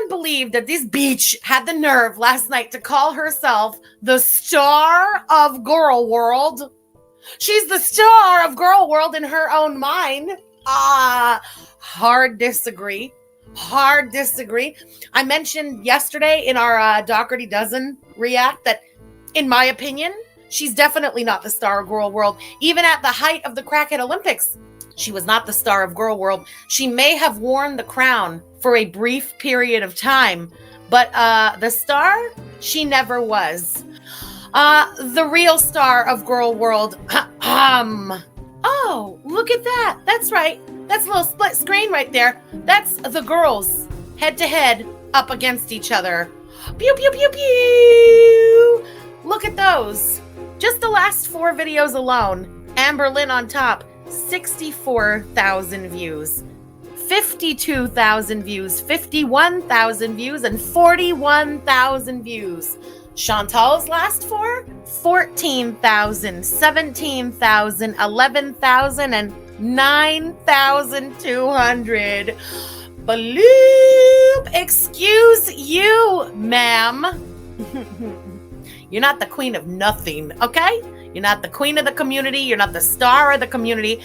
can't believe that this bitch had the nerve last night to call herself the star of Gorl World. She's the star of Gorl World in her own mind. Hard disagree. Hard disagree. I mentioned yesterday in our Doherty Dozen react that, in my opinion, she's definitely not the star of Gorl World. Even at the height of the Crackhead Olympics, she was not the star of Gorl World. She may have worn the crown for a brief period of time, but the star, she never was. The real star of Gorl World, oh, look at that. That's right. That's a little split screen right there. That's the girls head to head up against each other. Pew, pew, pew, pew. Look at those. Just the last 4 videos alone. Amber Lynn on top, 64,000 views. 52,000 views, 51,000 views, and 41,000 views. Chantal's last 4, 14,000, 17,000, 11,000, and 9,200. Bloop! Excuse you, ma'am. You're not the queen of nothing, okay? You're not the queen of the community. You're not the star of the community.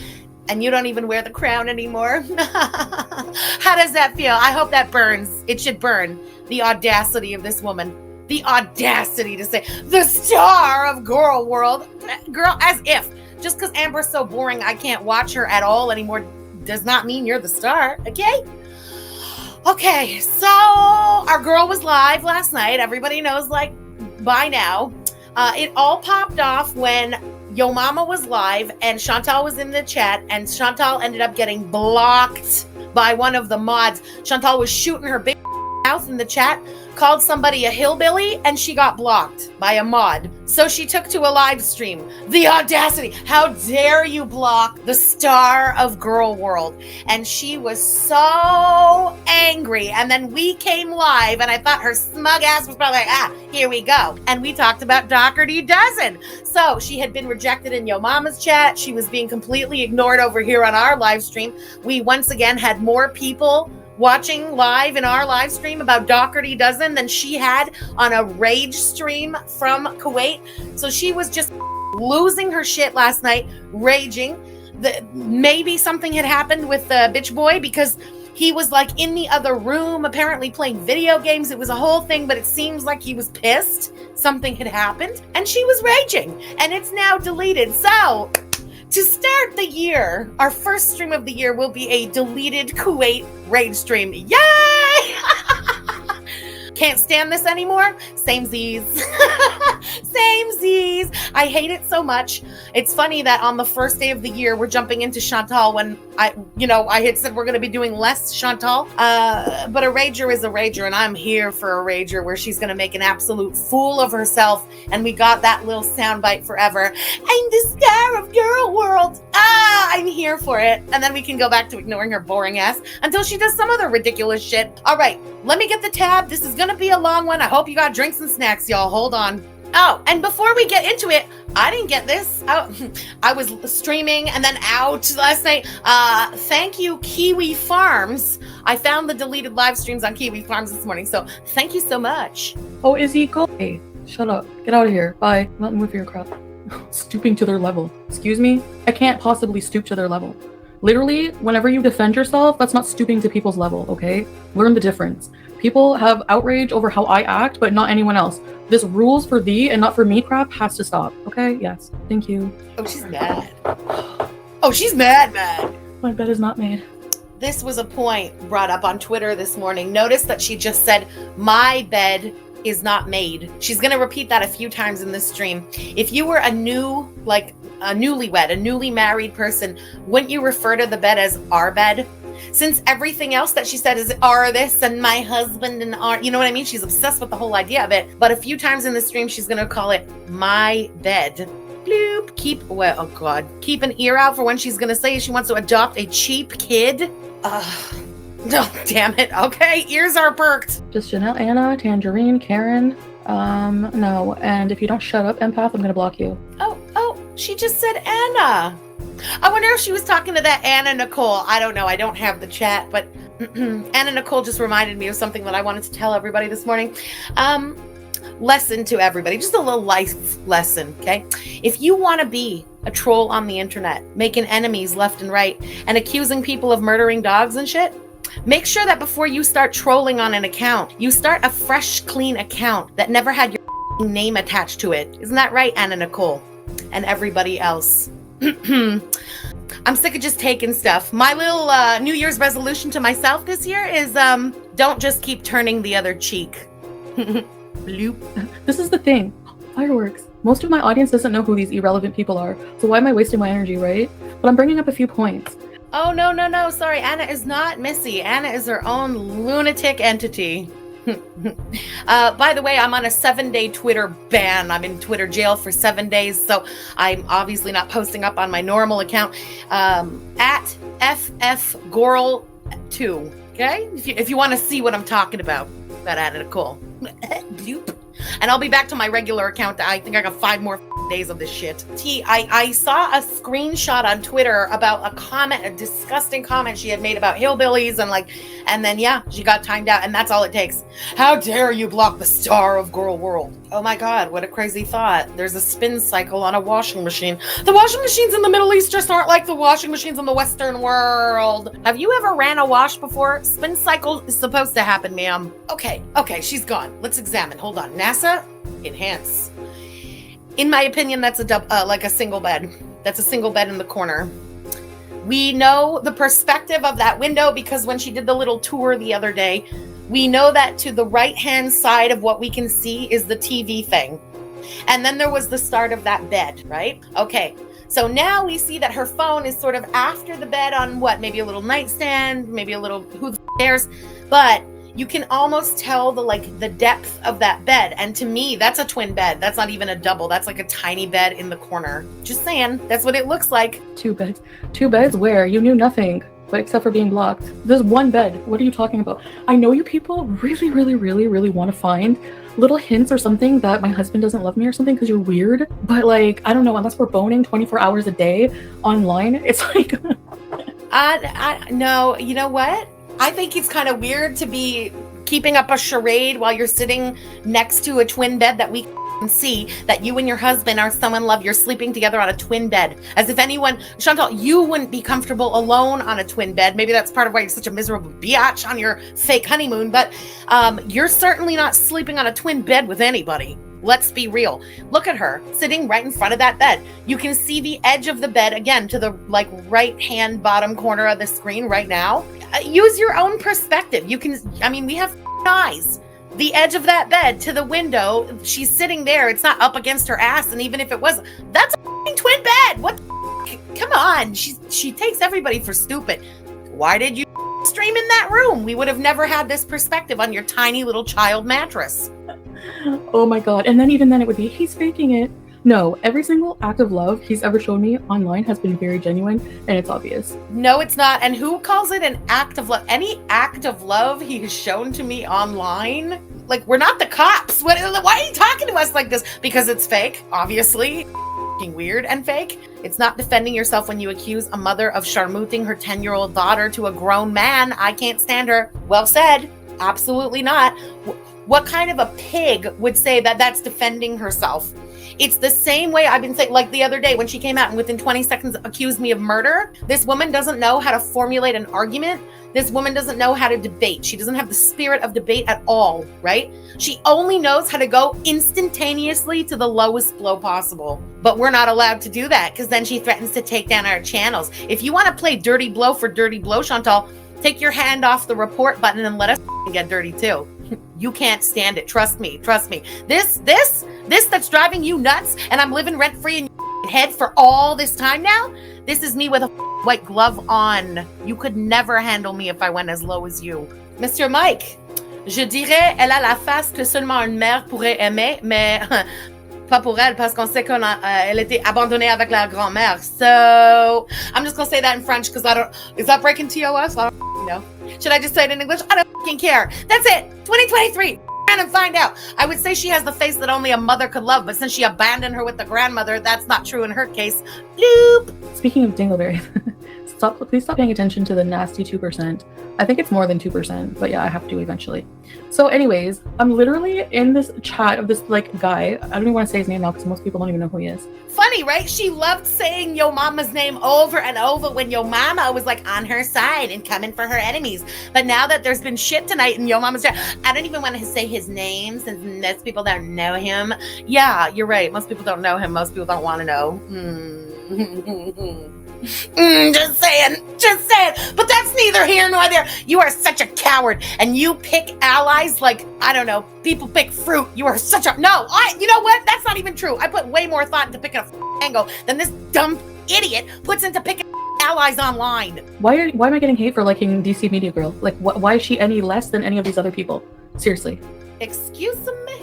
And you don't even wear the crown anymore. How does that feel? I hope that burns. It should burn. The audacity of this woman. The audacity to say, the star of Gorl World. Girl, as if. Just because Amber's so boring I can't watch her at all anymore does not mean you're the star, okay? Okay, so our girl was live last night. Everybody knows, like, by now. It all popped off when Yo Mama was live and Chantal was in the chat, and Chantal ended up getting blocked by one of the mods. Chantal was shooting her big mouth in the chat, called somebody a hillbilly, and she got blocked by a mod. So she took to a live stream. The audacity. How dare you block the star of Gorl World? And she was so angry. And then we came live, and I thought her smug ass was probably like, here we go. And we talked about Doherty Dozen. So she had been rejected in Yo Mama's chat. She was being completely ignored over here on our live stream. We once again had more people watching live in our live stream about Doherty Dozen than she had on a rage stream from Kuwait. So she was just losing her shit last night, raging. Maybe something had happened with the bitch boy because he was like in the other room, apparently playing video games. It was a whole thing, but it seems like he was pissed. Something had happened and she was raging, and it's now deleted. So to start the year, our first stream of the year will be a deleted Kuwait rage stream. Yay! Can't stand this anymore. Samesies. Samesies. I hate it so much. It's funny that on the first day of the year, we're jumping into Chantal when I had said we're going to be doing less Chantal. But a rager is a rager, and I'm here for a rager where she's going to make an absolute fool of herself. And we got that little soundbite forever. I'm the star of Gorl World. I'm here for it. And then we can go back to ignoring her boring ass until she does some other ridiculous shit. All right, let me get the tab. This is going to be a long one. I hope you got drinks and snacks, y'all. Hold on. Oh, and before we get into it, I didn't get this. I was streaming and then out last night. Thank you, Kiwi Farms. I found the deleted live streams on Kiwi Farms this morning, so thank you so much. Oh, is he cool? Hey, shut up. Get out of here. Bye. Not move your crap. Stooping to their level. Excuse me? I can't possibly stoop to their level. Literally, whenever you defend yourself, that's not stooping to people's level, okay? Learn the difference. People have outrage over how I act, but not anyone else. This rules for thee and not for me crap has to stop, okay? Yes. Thank you. Oh, she's mad. Oh, she's mad. My bed is not made. This was a point brought up on Twitter this morning. Notice that she just said, my bed is not made. She's going to repeat that a few times in this stream. If you were a newlywed, a newly married person, wouldn't you refer to the bed as our bed? Since everything else that she said is our this and my husband and our, you know what I mean? She's obsessed with the whole idea of it. But a few times in the stream, she's going to call it my bed. Bloop. Keep an ear out for when she's going to say she wants to adopt a cheap kid. No, damn it. Okay, ears are perked. Just Janelle, Anna, Tangerine, Karen. No. And if you don't shut up, empath, I'm gonna block you. Oh, she just said Anna. I wonder if she was talking to that Anna Nikol. I don't know. I don't have the chat, but Anna Nicole just reminded me of something that I wanted to tell everybody this morning. Lesson to everybody, just a little life lesson, okay? If you want to be a troll on the internet, making enemies left and right, and accusing people of murdering dogs and shit, make sure that before you start trolling on an account, you start a fresh, clean account that never had your name attached to it. Isn't that right, Anna Nicole? And everybody else. I'm sick of just taking stuff. My little New Year's resolution to myself this year is don't just keep turning the other cheek. Bloop. This is the thing. Fireworks. Most of my audience doesn't know who these irrelevant people are, so why am I wasting my energy, right? But I'm bringing up a few points. Oh, no. Sorry, Anna is not Missy. Anna is her own lunatic entity. By the way, I'm on a 7-day Twitter ban. I'm in Twitter jail for 7 days, so I'm obviously not posting up on my normal account. At Gorl 2. Okay? If you want to see what I'm talking about Anna Nicole. Bloop. And I'll be back to my regular account. I think I got 5 more days of this shit. I saw a screenshot on Twitter about a disgusting comment she had made about hillbillies and then yeah, she got timed out, and that's all it takes. How dare you block the star of Gorl World? Oh my God, what a crazy thought. There's a spin cycle on a washing machine. The washing machines in the Middle East just aren't like the washing machines in the Western world. Have you ever ran a wash before? Spin cycle is supposed to happen, ma'am. Okay, she's gone. Let's examine. Hold on. NASA, enhance. In my opinion, that's a single bed. That's a single bed in the corner. We know the perspective of that window because when she did the little tour the other day, we know that to the right-hand side of what we can see is the TV thing. And then there was the start of that bed, right? Okay, so now we see that her phone is sort of after the bed on maybe a little nightstand, maybe a little, who the cares? But you can almost tell the depth of that bed. And to me, that's a twin bed. That's not even a double. That's like a tiny bed in the corner. Just saying, that's what it looks like. 2 beds. 2 beds where? You knew nothing, but except for being blocked. There's 1 bed. What are you talking about? I know you people really, really, really, really want to find little hints or something that my husband doesn't love me or something because you're weird. But I don't know, unless we're boning 24 hours a day online, it's like... No, you know what? I think it's kind of weird to be keeping up a charade while you're sitting next to a twin bed that we can see that you and your husband are so in love. You're sleeping together on a twin bed. As if anyone, Chantal, you wouldn't be comfortable alone on a twin bed. Maybe that's part of why you're such a miserable biatch on your fake honeymoon, but you're certainly not sleeping on a twin bed with anybody. Let's be real. Look at her sitting right in front of that bed. You can see the edge of the bed again to the right hand bottom corner of the screen right now. Use your own perspective. We have eyes. The edge of that bed to the window, she's sitting there. It's not up against her ass. And even if it was, that's a twin bed. What the come on. She takes everybody for stupid. Why did you stream in that room? We would have never had this perspective on your tiny little child mattress. Oh my God. And then even then it would be, he's faking it. No, every single act of love he's ever shown me online has been very genuine, and it's obvious. No, it's not. And who calls it an act of love? Any act of love he has shown to me online? We're not the cops. Why are you talking to us like this? Because it's fake, obviously. Weird and fake. It's not defending yourself when you accuse a mother of charmouting her 10-year-old daughter to a grown man. I can't stand her. Well said. Absolutely not. What kind of a pig would say that that's defending herself? It's the same way I've been saying, the other day when she came out and within 20 seconds accused me of murder. This woman doesn't know how to formulate an argument. This woman doesn't know how to debate. She doesn't have the spirit of debate at all, right? She only knows how to go instantaneously to the lowest blow possible. But we're not allowed to do that because then she threatens to take down our channels. If you want to play dirty blow for dirty blow, Chantal, take your hand off the report button and let us get dirty too. You can't stand it. Trust me. This that's driving you nuts and I'm living rent free in your head for all this time now. This is me with a white glove on. You could never handle me if I went as low as you. Mr. Mike, je dirais, elle a la face que seulement une mère pourrait aimer, mais pas pour elle parce qu'on sait qu'elle était abandonnée avec la grand-mère. So, I'm just going to say that in French because is that breaking TOS? I don't know. Should I just say it in English? I don't fucking care. That's it. 2023. And find out. I would say she has the face that only a mother could love, but since she abandoned her with the grandmother, that's not true in her case. Bloop. Speaking of dingleberries, Please stop paying attention to the nasty 2%. I think it's more than 2%, but yeah, I have to eventually. So anyways, I'm literally in this chat of this like guy. I don't even want to say his name now because most people don't even know who he is. Funny, right? She loved saying yo mama's name over and over when yo mama was like on her side and coming for her enemies. But now that there's been shit tonight and yo mama's there, I don't even want to say his name since most people don't know him. Yeah, you're right. Most people don't know him. Most people don't want to know. Just saying. But that's neither here nor there. You are such a coward, and you pick allies like, I don't know, people pick fruit. You are such a you know what? That's not even true. I put way more thought into picking a mango than this dumb idiot puts into picking allies online. Why am I getting hate for liking DC Media Girl? Like, why is she any less than any of these other people? Seriously. Excuse me.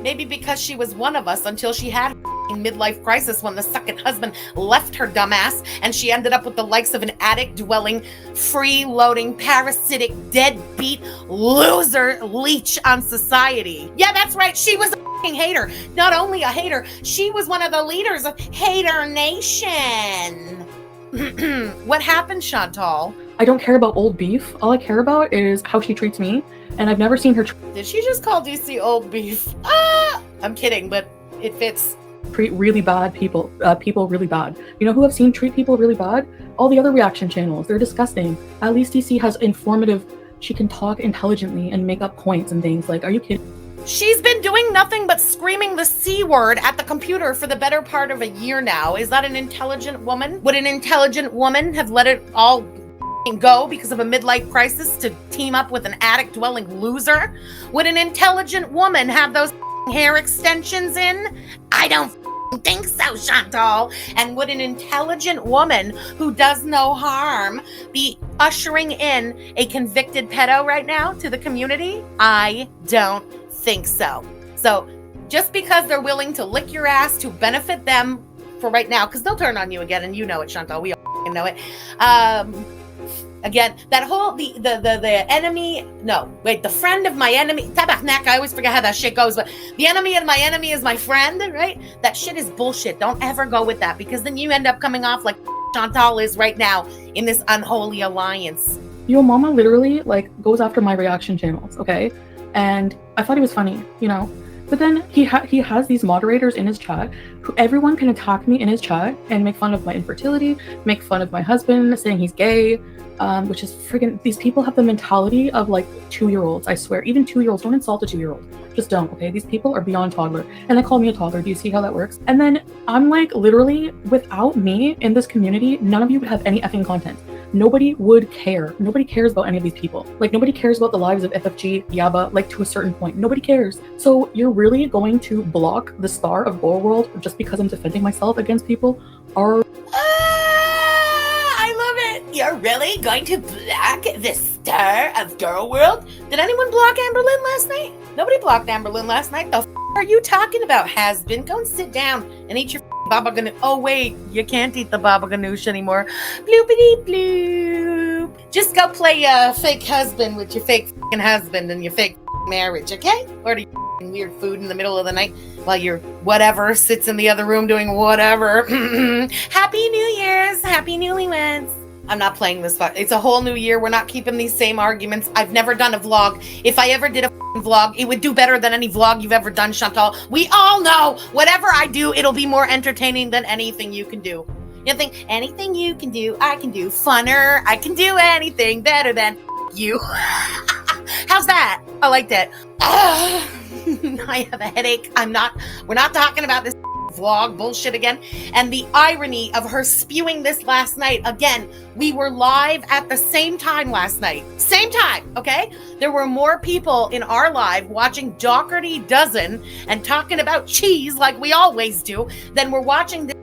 Maybe because she was one of us until she had a midlife crisis when the second husband left her dumbass and she ended up with the likes of an attic-dwelling, freeloading, parasitic, deadbeat, loser leech on society. Yeah, that's right. She was a hater. Not only a hater, she was one of the leaders of Hater Nation. What happened, Chantal? I don't care about old beef. All I care about is how she treats me, and I've never seen her Did she just call DC old beef? I'm kidding, but it fits. Treat really bad people really bad. You know who I've seen treat people really bad? All the other reaction channels. They're disgusting. At least DC has she can talk intelligently and make up points and things. Like, are you kidding? She's been doing nothing but screaming the C word at the computer for the better part of a year now. Is that an intelligent woman? Would an intelligent woman have let it all go because of a midlife crisis to team up with an attic-dwelling loser? Would an intelligent woman have those hair extensions in? I don't think so, Chantal. And would an intelligent woman who does no harm be ushering in a convicted pedo right now to the community? I don't think so. So just because they're willing to lick your ass to benefit them for right now, because they'll turn on you again, and you know it, Chantal. We all know it. Again, that whole the enemy. No, wait, the friend of my enemy. Tabarnak, I always forget how that shit goes. But the enemy of my enemy is my friend, right? That shit is bullshit. Don't ever go with that, because then you end up coming off like Chantal is right now in this unholy alliance. Yo mama literally like goes after my reaction channels, okay? And I thought he was funny, you know. But then he has these moderators in his chat who everyone can attack me in his chat and make fun of my infertility, make fun of my husband, saying he's gay, which is friggin', these people have the mentality of like 2-year-olds, I swear. Even 2-year-olds, don't insult a 2-year-old. Just don't, okay? These people are beyond toddler. And they call me a toddler. Do you see how that works? And then I'm like, literally, without me in this community, none of you would have any effing content. Nobody would care. Nobody cares about any of these people. Like, nobody cares about the lives of FFG, Yaba, like, to a certain point. Nobody cares. So you're really going to block the star of Gorl World just because I'm defending myself against people? I love it. You're really going to block the star of Gorl World? Did anyone block Amberlynn last night? Nobody blocked Amberlynn last night. The are you talking about, has-been? Go and sit down and eat your baba ganoush. Oh, wait, you can't eat the baba ganoush anymore. Bloopity bloop. Just go play fake husband with your fake husband and your fake marriage, okay? Order your weird food in the middle of the night while your whatever sits in the other room doing whatever. Happy New Year's. Happy newlyweds. I'm not playing this. It's a whole new year. We're not keeping these same arguments. I've never done a vlog. If I ever did a vlog, it would do better than any vlog you've ever done, Chantal. We all know whatever I do, it'll be more entertaining than anything you can do. You think anything you can do, I can do funner. I can do anything better than you. How's that? I like that. I have a headache. We're not talking about this vlog bullshit again. And the irony of her spewing this last night, again, we were live at the same time last night. Same time, okay? There were more people in our live watching Doherty Dozen and talking about cheese like we always do than we're watching this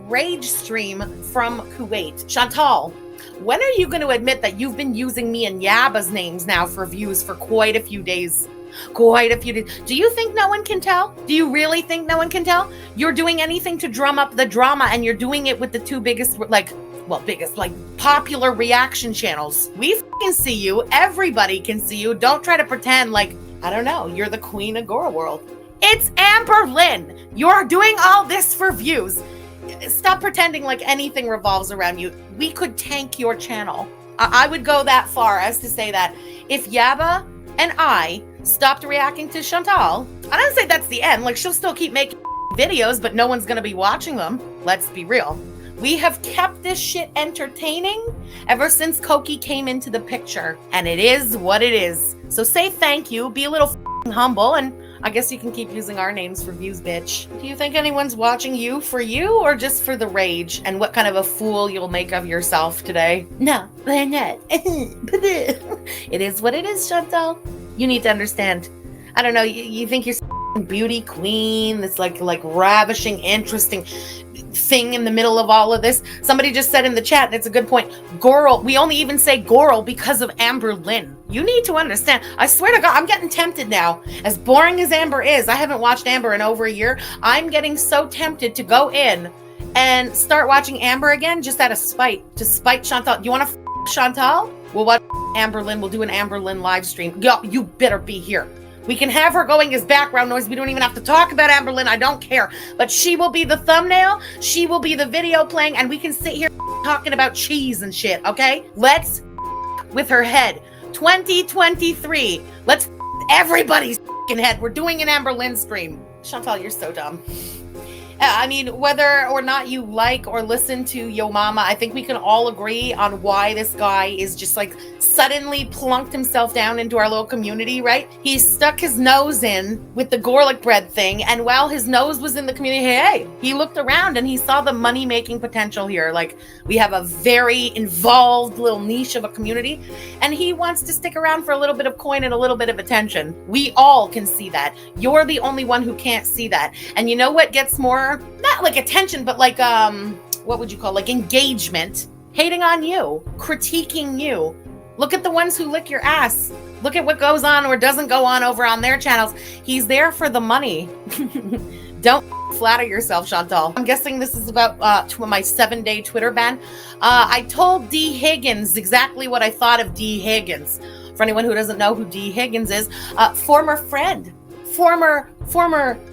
rage stream from Kuwait. Chantal, when are you going to admit that you've been using me and Yaba's names now for views for quite a few days? Do you think no one can tell? Do you really think no one can tell? You're doing anything to drum up the drama, and you're doing it with the two biggest, popular reaction channels. We fucking see you. Everybody can see you. Don't try to pretend like, I don't know, you're the queen of Gorl World. It's Amberlynn. You're doing all this for views. stop pretending like anything revolves around you. We could tank your channel. I would go that far as to say that if Yaba and I stopped reacting to Chantal, I don't say that's the end. Like, she'll still keep making videos, but no one's gonna be watching them. Let's be real. We have kept this shit entertaining ever since Koki came into the picture, and it is what it is. So say thank you, be a little humble, and I guess you can keep using our names for views, bitch. Do you think anyone's watching you for you or just for the rage and what kind of a fool you'll make of yourself today? No, they're not. It is what it is, Chantal. You need to understand. I don't know, you think you're beauty queen, this like ravishing, interesting thing in the middle of all of this. Somebody just said in the chat, and it's a good point, Gorl, we only even say Gorl because of Amber Lynn. You need to understand. I swear to God, I'm getting tempted now. As boring as Amber is, I haven't watched Amber in over a year. I'm getting so tempted to go in and start watching Amber again just out of spite, to spite Chantal. You want to Chantal? We'll watch Amber Lynn. We'll do an Amber Lynn live stream. Yo, you better be here. We can have her going as background noise. We don't even have to talk about Amber Lynn. I don't care. But she will be the thumbnail. She will be the video playing. And we can sit here talking about cheese and shit, okay? Let's with her head. 2023. Let's everybody's head. We're doing an Amber Lynn stream. Chantal, you're so dumb. I mean, whether or not you like or listen to Yo Mama, I think we can all agree on why this guy is just like suddenly plunked himself down into our little community, right? He stuck his nose in with the garlic bread thing, and while his nose was in the community, hey, he looked around and he saw the money-making potential here. Like, we have a very involved little niche of a community, and he wants to stick around for a little bit of coin and a little bit of attention. We all can see that. You're the only one who can't see that. And you know what gets more, not like attention, but like, what would you call, like engagement? Hating on you, critiquing you. Look at the ones who lick your ass. Look at what goes on or doesn't go on over on their channels. He's there for the money. Don't flatter yourself, Chantal. I'm guessing this is about my 7-day Twitter ban. I told D. Higgins exactly what I thought of D. Higgins. For anyone who doesn't know who D. Higgins is, former friend, former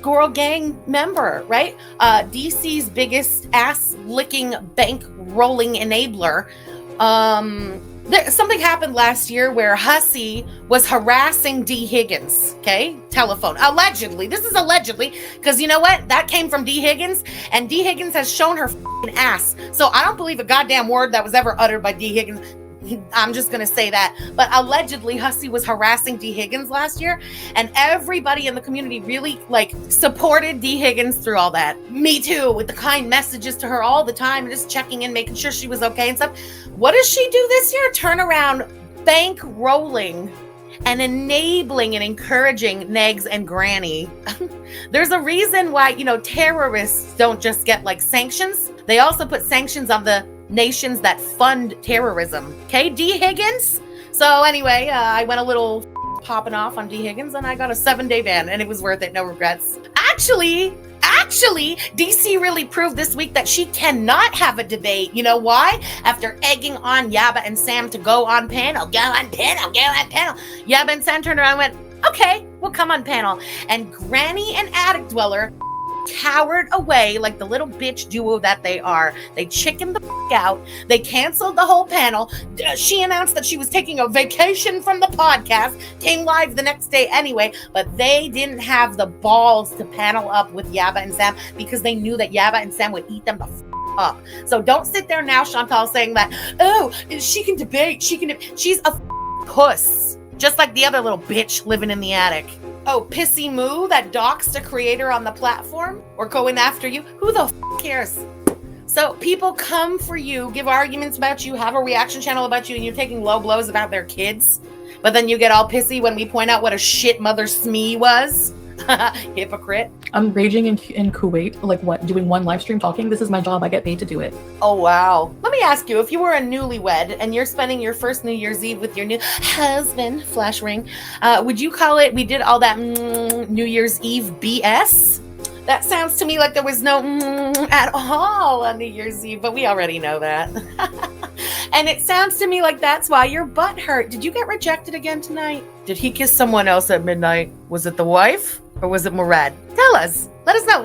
Gorl Gang member, right? DC's biggest ass-licking, bank-rolling enabler. Something happened last year where Hussey was harassing D. Higgins, okay? Telephone. Allegedly. This is allegedly, because you know what? That came from D. Higgins, and D. Higgins has shown her ass. So I don't believe a goddamn word that was ever uttered by D. Higgins. I'm just going to say that. But allegedly, Hussey was harassing D. Higgins last year, and everybody in the community really, like, supported D. Higgins through all that. Me too, with the kind messages to her all the time, just checking in, making sure she was okay and stuff. What does she do this year? Turn around, bank rolling, and enabling and encouraging Negs and Granny. There's a reason why, you know, terrorists don't just get, like, sanctions. They also put sanctions on the nations that fund terrorism. Okay, D. Higgins? So anyway, I went a little popping off on D. Higgins, and I got a 7-day ban, and it was worth it. No regrets. Actually, DC really proved this week that she cannot have a debate. You know why? After egging on Yaba and Sam to go on panel. Yaba and Sam turned around and went, okay, we'll come on panel. And Granny and Attic Dweller cowered away like the little bitch duo that they are. They chickened the out. They canceled the whole panel. She announced that she was taking a vacation from the podcast, came live the next day anyway, but they didn't have the balls to panel up with Yaba and Sam because they knew that Yaba and Sam would eat them the up. So don't sit there now, Chantal, saying that, oh, she can debate. She's a puss, just like the other little bitch living in the attic. Oh, Pissy Moo that doxed a creator on the platform or going after you? Who the cares? So people come for you, give arguments about you, have a reaction channel about you, and you're taking low blows about their kids. But then you get all pissy when we point out what a shit mother Smee was. Hypocrite. I'm raging in Kuwait, like what, doing one live stream talking? This is my job. I get paid to do it. Oh, wow. Let me ask you, if you were a newlywed and you're spending your first New Year's Eve with your new husband, flash ring, would you call it, we did all that New Year's Eve BS? That sounds to me like there was no at all on New Year's Eve, but we already know that. And it sounds to me like that's why your butt hurt. Did you get rejected again tonight? Did he kiss someone else at midnight? Was it the wife or was it Murad? Tell Tell us. Let us know.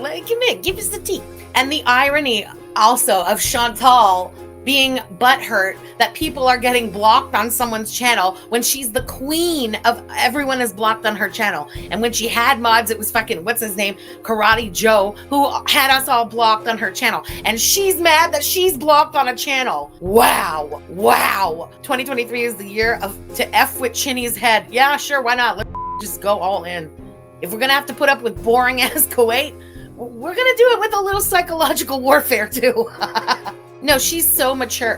Give us the tea. And the irony also of Chantal being butthurt that people are getting blocked on someone's channel when she's the queen of everyone is blocked on her channel. And when she had mods, it was fucking, what's his name? Karate Joe, who had us all blocked on her channel. And she's mad that she's blocked on a channel. Wow. 2023 is the year to F with Chinny's head. Yeah, sure, why not? Let's just go all in. If we're gonna have to put up with boring ass Kuwait, we're gonna do it with a little psychological warfare too. No, she's so mature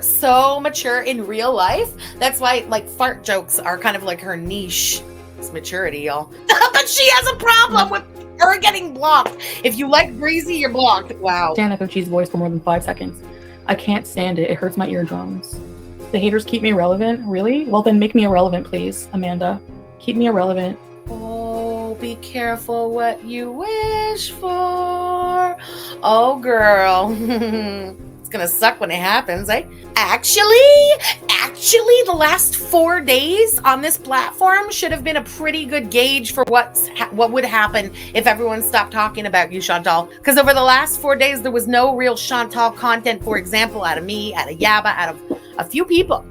in real life. That's why like fart jokes are kind of like her niche. It's maturity, y'all. But she has a problem with her getting blocked. If you like Breezy, you're blocked. Wow. Stand up Chi's voice for more than 5 seconds. I can't stand it. It hurts my eardrums. The haters keep me irrelevant. Really? Well, then make me irrelevant, please, Amanda. Keep me irrelevant. Oh, be careful what you wish for. Oh, girl. It's gonna suck when it happens, eh? Actually, the last 4 days on this platform should have been a pretty good gauge for what would happen if everyone stopped talking about you, Chantal. Because over the last 4 days, there was no real Chantal content, for example, out of me, out of Yaba, out of a few people.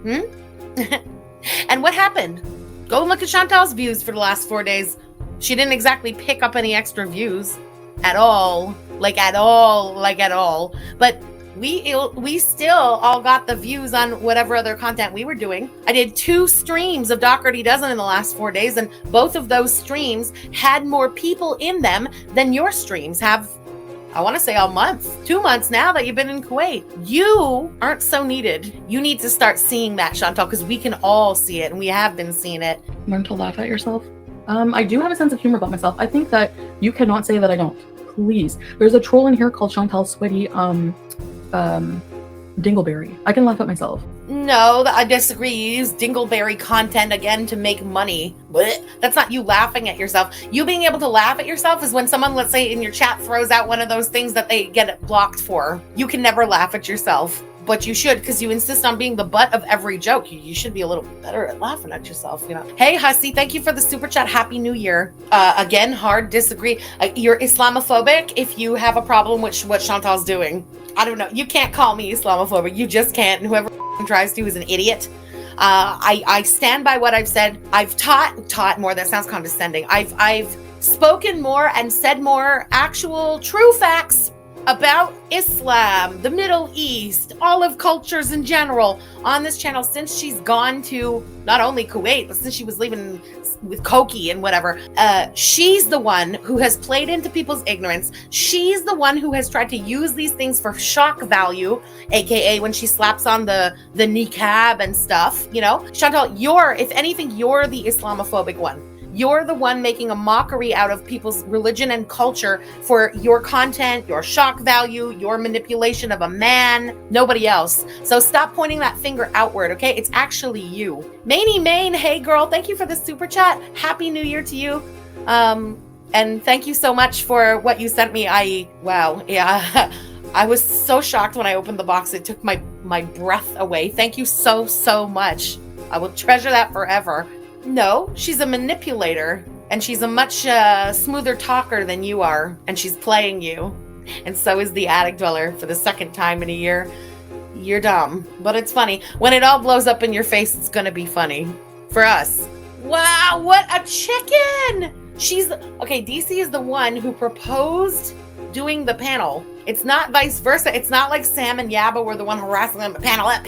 And what happened? Go look at Chantal's views for the last 4 days. She didn't exactly pick up any extra views at all. But we still all got the views on whatever other content we were doing. I did 2 streams of Doherty Dozen in the last 4 days, and both of those streams had more people in them than your streams have. I want to say a month, 2 months now that you've been in Kuwait. You aren't so needed. You need to start seeing that, Chantal, because we can all see it, and we have been seeing it. Learn to laugh at yourself. I do have a sense of humor about myself. I think that you cannot say that I don't. Please. There's a troll in here called Chantal Sweaty Dingleberry. I can laugh at myself. No, I disagree. You use Dingleberry content again to make money. Blech. That's not you laughing at yourself. You being able to laugh at yourself is when someone, let's say in your chat, throws out one of those things that they get blocked for. You can never laugh at yourself, but you should, because you insist on being the butt of every joke. You should be a little better at laughing at yourself, you know. Hey, Hussy, thank you for the super chat. Happy New Year. Again, hard disagree. You're Islamophobic if you have a problem with what Chantal's doing. I don't know. You can't call me Islamophobic. You just can't. And whoever tries to is an idiot. I stand by what I've said. I've taught more. That sounds condescending. I've spoken more and said more actual true facts about Islam, the Middle East, all of cultures in general on this channel since she's gone to not only Kuwait, but since she was leaving with Koki and whatever. She's the one who has played into people's ignorance. She's the one who has tried to use these things for shock value, aka when she slaps on the niqab and stuff, you know. Chantal, if anything, you're the Islamophobic one. You're the one making a mockery out of people's religion and culture for your content, your shock value, your manipulation of a man, nobody else. So stop pointing that finger outward, okay? It's actually you. Maney Main, hey girl, thank you for the super chat. Happy New Year to you. And thank you so much for what you sent me. Wow, yeah. I was so shocked when I opened the box. It took my breath away. Thank you so much. I will treasure that forever. No, she's a manipulator, and she's a much smoother talker than you are, and she's playing you. And so is the attic dweller for the second time in a year. You're dumb, but it's funny. When it all blows up in your face, it's gonna be funny. For us. Wow, what a chicken! Okay, DC is the one who proposed doing the panel. It's not vice versa. It's not like Sam and Yaba were the one harassing them. Panel up.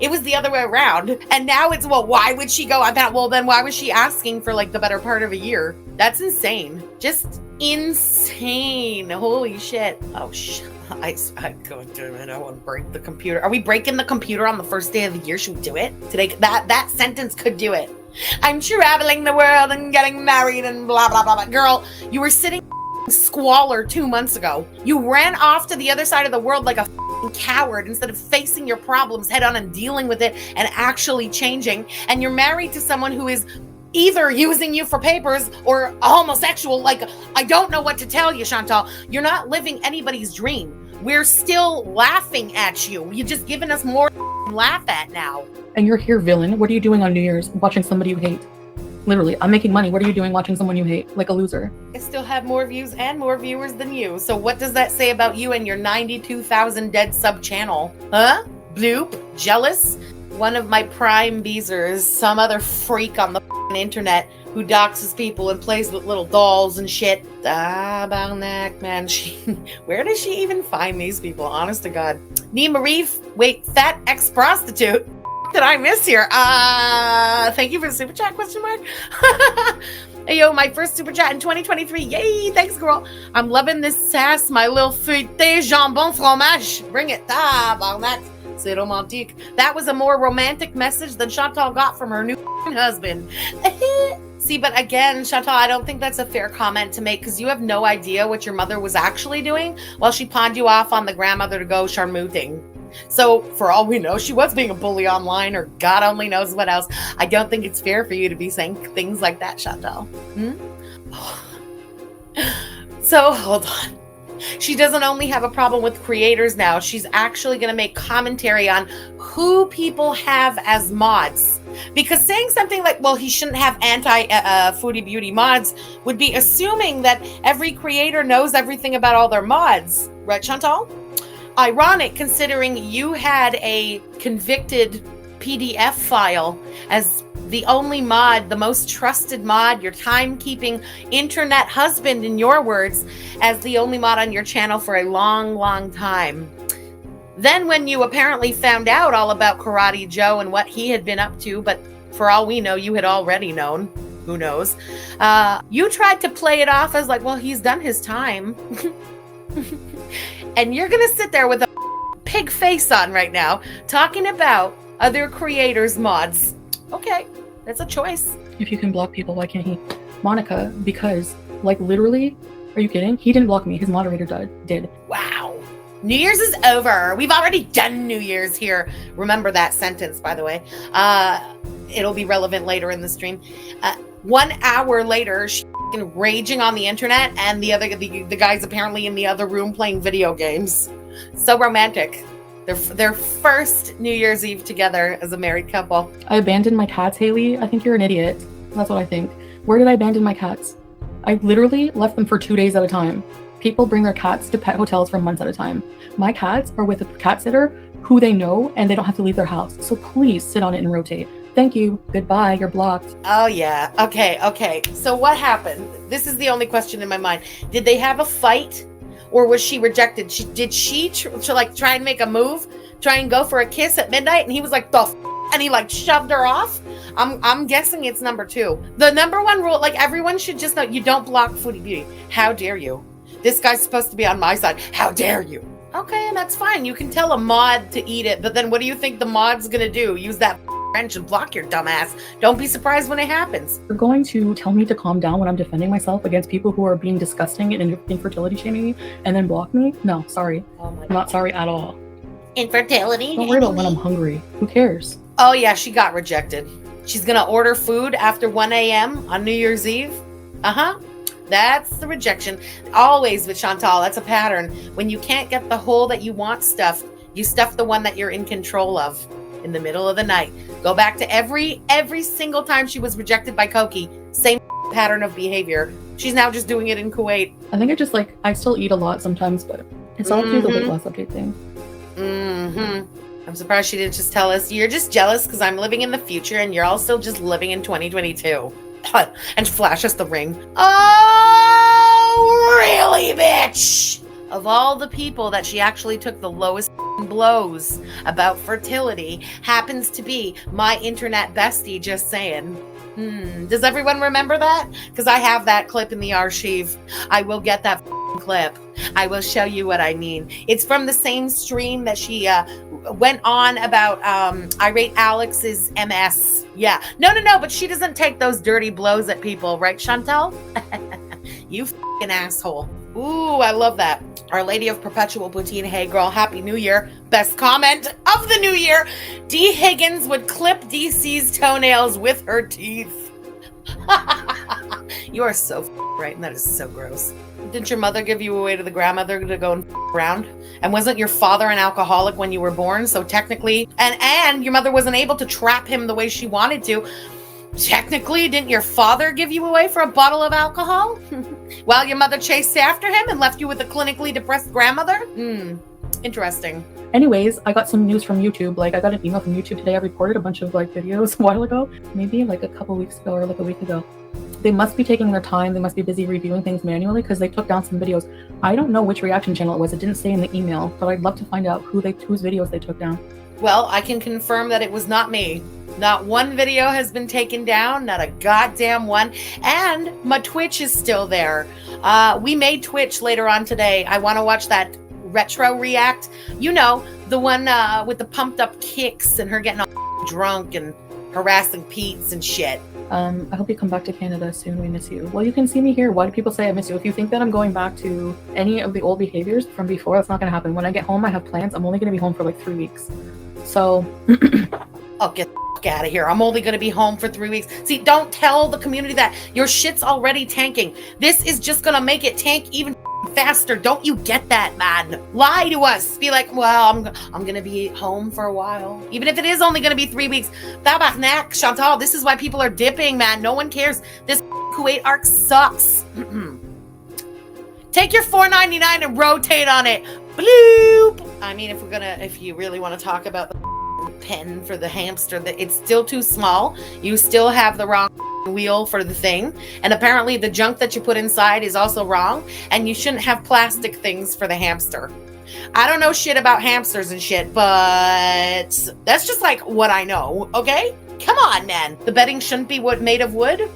It was the other way around. And now it's, well, why would she go on panel? Well, then why was she asking for like the better part of a year? That's insane. Just insane. Holy shit. Oh, shit. God damn it. I want to break the computer. Are we breaking the computer on the first day of the year? Should we do it? Today, that sentence could do it. I'm traveling the world and getting married and blah, blah, blah, blah. Girl, you were sitting squalor 2 months ago. You ran off to the other side of the world like a coward instead of facing your problems head on and dealing with it and actually changing. And you're married to someone who is either using you for papers or a homosexual. Like, I don't know what to tell you, Chantal. You're not living anybody's dream. We're still laughing at you. You've just given us more to laugh at now. And you're here, villain. What are you doing on New Year's? Watching somebody you hate. Literally, I'm making money. What are you doing watching someone you hate like a loser? I still have more views and more viewers than you. So what does that say about you and your 92,000 dead sub channel? Huh? Bloop? Jealous? One of my prime beezers, some other freak on the internet who doxes people and plays with little dolls and shit. Balnack, man. Where does she even find these people? Honest to God. Nima Reef, wait, fat ex-prostitute. Did I miss here? Thank you for the super chat, question mark. Hey, yo, my first super chat in 2023. Yay, thanks, girl. I'm loving this sass, my little feuilleté jambon fromage. Bring it. Balnack. C'est romantique. That was a more romantic message than Chantal got from her new husband. See, but again, Chantal, I don't think that's a fair comment to make because you have no idea what your mother was actually doing while she pawned you off on the grandmother to go charmouting. So, for all we know, she was being a bully online or God only knows what else. I don't think it's fair for you to be saying things like that, Chantal. So, hold on. She doesn't only have a problem with creators now. She's actually going to make commentary on who people have as mods. Because saying something like, well, he shouldn't have anti-Foodie Beauty mods would be assuming that every creator knows everything about all their mods. Right, Chantal? Ironic, considering you had a convicted PDF file as the only mod, the most trusted mod, your timekeeping internet husband, in your words, as the only mod on your channel for a long, long time. Then when you apparently found out all about Karate Joe and what he had been up to, but for all we know, you had already known, who knows, you tried to play it off as like, well, he's done his time. And you're going to sit there with a pig face on right now, talking about other creators' mods. Okay, that's a choice. If you can block people, why can't he? Monica, because, like, literally, are you kidding? He didn't block me. His moderator did. Wow. New Year's is over. We've already done New Year's here. Remember that sentence, by the way. It'll be relevant later in the stream. 1 hour later, she's raging on the internet, and the guy's apparently in the other room playing video games. So romantic. Their first New Year's Eve together as a married couple. I abandoned my cats, Haley. I think you're an idiot. That's what I think. Where did I abandon my cats? I literally left them for 2 days at a time. People bring their cats to pet hotels for months at a time. My cats are with a cat sitter who they know, and they don't have to leave their house. So please sit on it and rotate. Thank you. Goodbye. You're blocked. Oh, yeah. Okay. So what happened? This is the only question in my mind. Did they have a fight? Or was she rejected? Did she try and make a move? Try and go for a kiss at midnight? And he was like, the f-? And he like shoved her off? I'm guessing it's number 2. The number 1 rule, like everyone should just know, you don't block Foodie Beauty. How dare you? This guy's supposed to be on my side. How dare you? Okay, and that's fine. You can tell a mod to eat it. But then what do you think the mod's going to do? Use that French and block your dumbass. Don't be surprised when it happens. You're going to tell me to calm down when I'm defending myself against people who are being disgusting and infertility shaming me and then block me? No, sorry. Oh my God. I'm not sorry at all. Infertility? Don't worry about when I'm hungry. Who cares? Oh yeah, she got rejected. She's gonna order food after 1 a.m. on New Year's Eve. That's the rejection. Always with Chantal, that's a pattern. When you can't get the hole that you want stuffed, you stuff the one that you're in control of in the middle of the night. Go back to every single time she was rejected by Koki. Same pattern of behavior. She's now just doing it in Kuwait. I think I still eat a lot sometimes, but it's all through the weight loss update thing. I'm surprised she didn't just tell us, you're just jealous because I'm living in the future and you're all still just living in 2022. And flash us the ring. Oh, really, bitch? Of all the people that she actually took the lowest blows about fertility, happens to be my internet bestie, just saying. Does everyone remember that? Because I have that clip in the archive. I will get that clip. I will show you what I mean. It's from the same stream that she went on about Irate Alex's MS. Yeah. No, but she doesn't take those dirty blows at people, right, Chantal? You f***ing asshole. Ooh, I love that. Our Lady of Perpetual Poutine, hey girl, Happy New Year. Best comment of the new year. D. Higgins would clip DC's toenails with her teeth. You are so right, and that is so gross. Didn't your mother give you away to the grandmother to go and around? And wasn't your father an alcoholic when you were born? So technically, and your mother wasn't able to trap him the way she wanted to. Technically, didn't your father give you away for a bottle of alcohol? While your mother chased after him and left you with a clinically depressed grandmother? Interesting. Anyways, I got some news from YouTube. Like, I got an email from YouTube today. I reported a bunch of like videos a while ago, maybe like a couple weeks ago or like a week ago. They must be taking their time. They must be busy reviewing things manually because they took down some videos. I don't know which reaction channel it was. It didn't say in the email, but I'd love to find out whose videos they took down. Well, I can confirm that it was not me. Not one video has been taken down, not a goddamn one. And my Twitch is still there. We made Twitch later on today. I want to watch that retro react. You know, the one with the pumped up kicks and her getting all drunk and harassing Pete's and shit. I hope you come back to Canada soon. We miss you. Well, you can see me here. Why do people say I miss you? If you think that I'm going back to any of the old behaviors from before, that's not going to happen. When I get home, I have plans. I'm only going to be home for like 3 weeks. So... Oh, get the fuck out of here. I'm only going to be home for 3 weeks. See, don't tell the community that. Your shit's already tanking. This is just going to make it tank even faster. Don't you get that, man? Lie to us. Be like, well, I'm going to be home for a while. Even if it is only going to be 3 weeks. Tabarnak, Chantal, this is why people are dipping, man. No one cares. This Kuwait arc sucks. Take your $4.99 and rotate on it. Bloop. I mean, if you really want to talk about the pen for the hamster, that it's still too small. You still have the wrong wheel for the thing, and apparently the junk that you put inside is also wrong, and you shouldn't have plastic things for the hamster. I don't know shit about hamsters and shit, but that's just like what I know. Okay, come on, man. The bedding shouldn't be made of wood.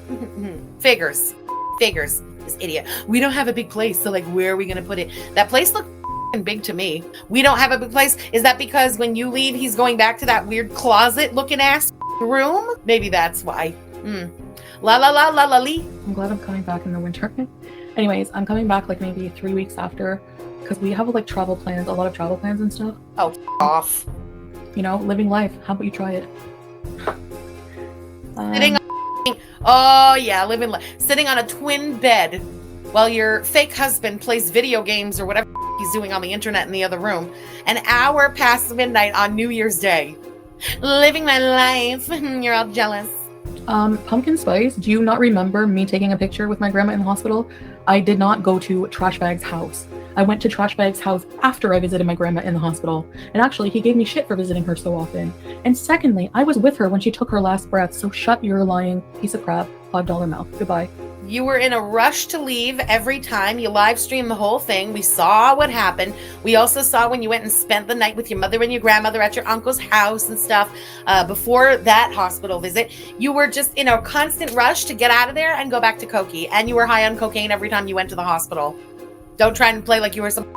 Figures. This idiot. We don't have a big place, so like, where are we gonna put it? That place looked big to me. We don't have a big place. Is that because when you leave, he's going back to that weird closet looking ass room? Maybe that's why. La la la la la lee. I'm glad I'm coming back in the winter. Anyways, I'm coming back like maybe 3 weeks after because we have like travel plans, a lot of travel plans and stuff. Oh, off. You know, living life. How about you try it? Living life. Sitting on a twin bed while your fake husband plays video games or whatever he's doing on the internet in the other room. An hour past midnight on New Year's Day. Living my life. You're all jealous. Pumpkin Spice, do you not remember me taking a picture with my grandma in the hospital? I did not go to Trash Bag's house. I went to Trash Bag's house after I visited my grandma in the hospital. And actually, he gave me shit for visiting her so often. And secondly, I was with her when she took her last breath, so shut your lying piece of crap, $5 mouth. Goodbye. You were in a rush to leave every time. You live streamed the whole thing. We saw what happened. We also saw when you went and spent the night with your mother and your grandmother at your uncle's house and stuff before that hospital visit. You were just in a constant rush to get out of there and go back to Cokie. And you were high on cocaine every time you went to the hospital. Don't try and play like you were some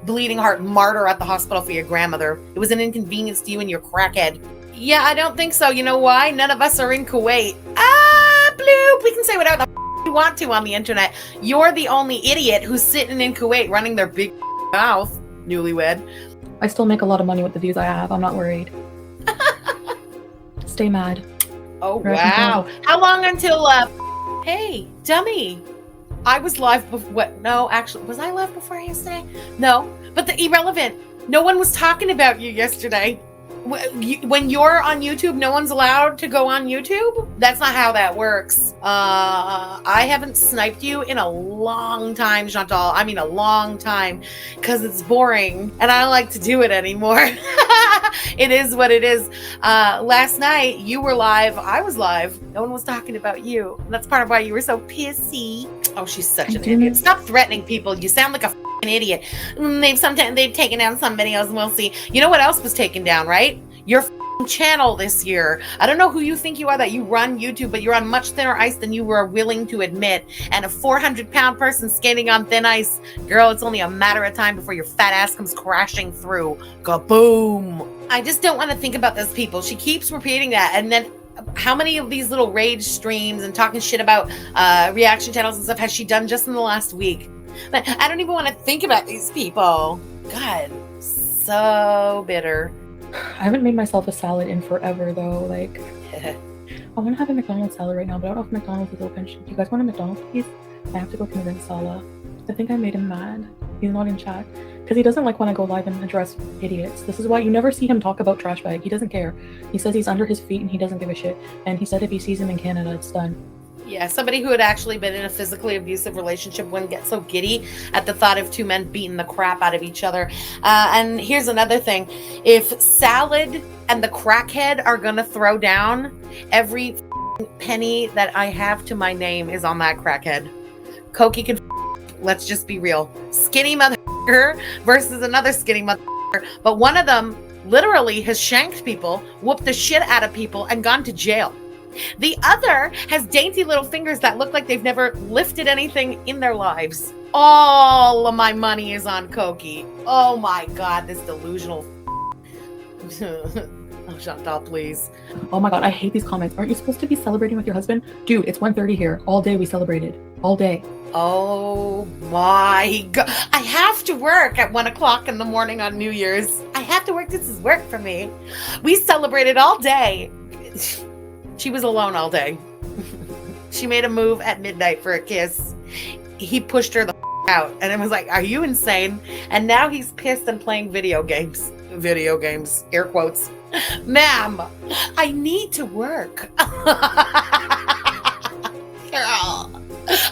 bleeding heart martyr at the hospital for your grandmother. It was an inconvenience to you and your crackhead. Yeah, I don't think so. You know why? None of us are in Kuwait. Bloop. We can say whatever the you want to on the internet. You're the only idiot who's sitting in Kuwait running their big mouth, newlywed. I still make a lot of money with the views I have. I'm not worried. Stay mad. Oh, wow. How long until, hey, dummy. I was live before, what? No, actually, was I live before yesterday? No, but the irrelevant. No one was talking about you yesterday. When you're on YouTube, no one's allowed to go on YouTube? That's not how that works. I haven't sniped you in a long time, Chantal. I mean, a long time, because it's boring, and I don't like to do it anymore. It is what it is. Last night, you were live. I was live. No one was talking about you. And that's part of why you were so pissy. Oh, she's such an idiot. Stop threatening people. You sound like a an idiot. They've taken down some videos, and we'll see. You know what else was taken down, right? Your channel this year. I don't know who you think you are that you run YouTube, but you're on much thinner ice than you were willing to admit. And a 400-pound person skating on thin ice, girl, it's only a matter of time before your fat ass comes crashing through. Kaboom! I just don't want to think about those people. She keeps repeating that, and then how many of these little rage streams and talking shit about reaction channels and stuff has she done just in the last week? But I don't even want to think about these people. God, so bitter. I haven't made myself a salad in forever, though. Like, I want to have a McDonald's salad right now, but I don't know if McDonald's is open. Do you guys want a McDonald's, please? I have to go convince Salah. I think I made him mad. He's not in chat. Because he doesn't like when I go live and address idiots. This is why you never see him talk about Trash Bag. He doesn't care. He says he's under his feet and he doesn't give a shit. And he said if he sees him in Canada, it's done. Yeah, somebody who had actually been in a physically abusive relationship wouldn't get so giddy at the thought of two men beating the crap out of each other. And here's another thing. If Salad and the crackhead are going to throw down, every penny that I have to my name is on that crackhead. Cokie can let's just be real. Skinny motherfucker versus another skinny motherfucker. But one of them literally has shanked people, whooped the shit out of people, and gone to jail. The other has dainty little fingers that look like they've never lifted anything in their lives. All of my money is on Cokie. Oh my God, this delusional. Oh, Chantal, please. Oh my God, I hate these comments. Aren't you supposed to be celebrating with your husband? Dude, it's 1:30 here. All day we celebrated. All day. Oh my God. I have to work at 1 o'clock in the morning on New Year's. I have to work. This is work for me. We celebrated all day. She was alone all day. She made a move at midnight for a kiss. He pushed her the out and it was like, are you insane? And now he's pissed and playing video games. Video games, air quotes. Ma'am, I need to work. Girl.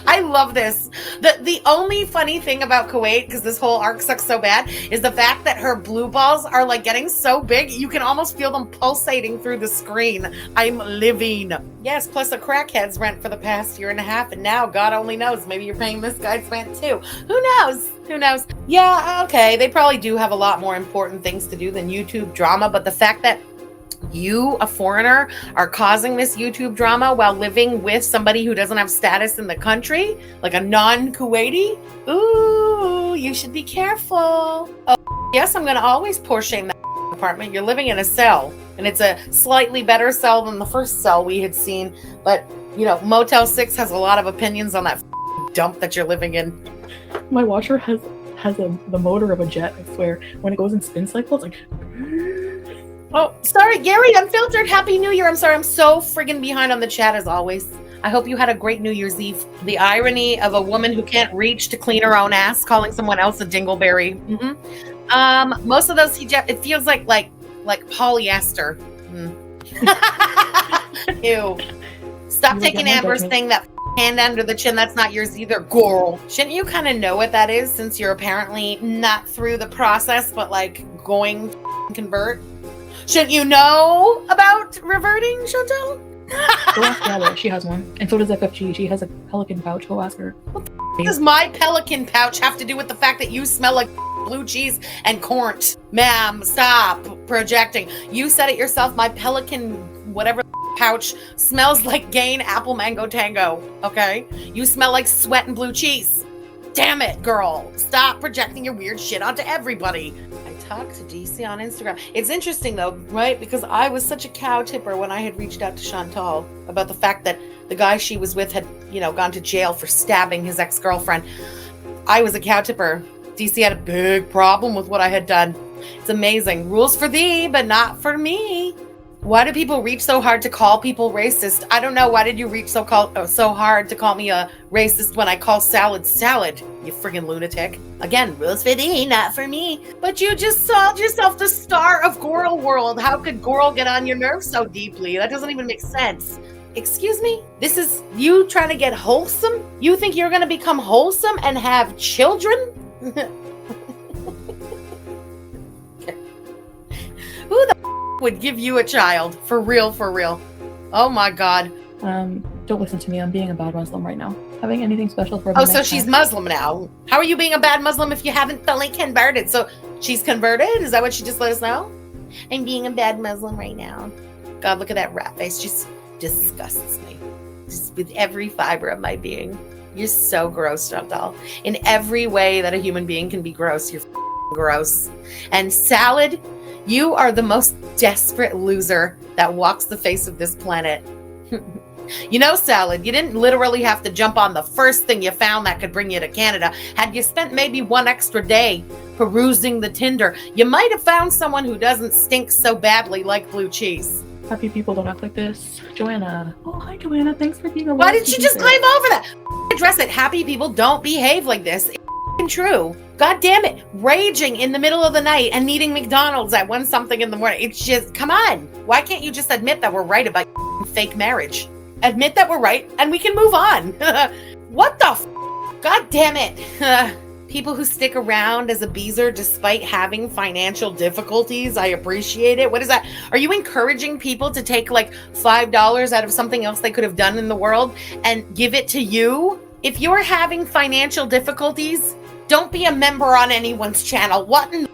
I love this. The only funny thing about Kuwait, because this whole arc sucks so bad, is the fact that her blue balls are like getting so big, you can almost feel them pulsating through the screen. I'm living. Yes, plus a crackhead's rent for the past year and a half, and now God only knows, maybe you're paying this guy's rent too. Who knows? Who knows? Yeah, okay, they probably do have a lot more important things to do than YouTube drama, but the fact that you, a foreigner, are causing this YouTube drama while living with somebody who doesn't have status in the country, like a non-Kuwaiti, ooh, you should be careful. Oh, yes, I'm going to always pour shame that apartment. You're living in a cell, and it's a slightly better cell than the first cell we had seen, but, you know, Motel 6 has a lot of opinions on that dump that you're living in. My washer has the motor of a jet, I swear. When it goes in spin cycles, like... Oh, sorry, Gary, Unfiltered. Happy New Year. I'm sorry. I'm so friggin' behind on the chat as always. I hope you had a great New Year's Eve. The irony of a woman who can't reach to clean her own ass calling someone else a dingleberry. Mm-hmm. Most of those hijab, it feels like polyester. Ew. Stop taking Amber's thing, that hand under the chin. That's not yours either, Gorl. Shouldn't you kind of know what that is since you're apparently not through the process, but like going to convert? Shouldn't you know about reverting, Chantal? Go ask Yala. She has one. And so does FFG. She has a pelican pouch. Go ask her. What the does my pelican pouch have to do with the fact that you smell like blue cheese and corn? Ma'am, stop projecting. You said it yourself. My pelican, whatever pouch, smells like Gain Apple Mango Tango. Okay? You smell like sweat and blue cheese. Damn it, girl. Stop projecting your weird shit onto everybody. Talk to DC on Instagram. It's interesting though, right? Because I was such a cow tipper when I had reached out to Chantal about the fact that the guy she was with had, you know, gone to jail for stabbing his ex-girlfriend. I was a cow tipper. DC had a big problem with what I had done. It's amazing. Rules for thee, but not for me. Why do people reach so hard to call people racist? I don't know. Why did you reach so hard to call me a racist when I call salad salad? You friggin' lunatic. Again, rules for thee, not for me. But you just saw yourself the star of Gorl World. How could Gorl get on your nerves so deeply? That doesn't even make sense. Excuse me? This is you trying to get wholesome? You think you're going to become wholesome and have children? Who the would give you a child? For real, for real. Oh my God. Don't listen to me. I'm being a bad Muslim right now. Having anything special for so she's Muslim now. How are you being a bad Muslim if you haven't fully converted? So she's converted? Is that what she just let us know? I'm being a bad Muslim right now. God, look at that rat face. Just disgusts me. Just with every fiber of my being. You're so gross, Chantal. In every way that a human being can be gross, you're gross. And Salad, you are the most desperate loser that walks the face of this planet. You know, Salad, you didn't literally have to jump on the first thing you found that could bring you to Canada. Had you spent maybe one extra day perusing the Tinder, you might have found someone who doesn't stink so badly like blue cheese. Happy people don't act like this. Joanna. Oh, hi, Joanna. Thanks for being a Why didn't you just claim over that? Address it. Happy people don't behave like this. true. God damn it. Raging in the middle of the night and needing McDonald's at 1 something in the morning. It's just, come on. Why can't you just admit that we're right about fake marriage? Admit that we're right and we can move on. What the God damn it. People who stick around as a beezer despite having financial difficulties, I appreciate it. What is that? Are you encouraging people to take like $5 out of something else they could have done in the world and give it to you? If you're having financial difficulties, don't be a member on anyone's channel. What in the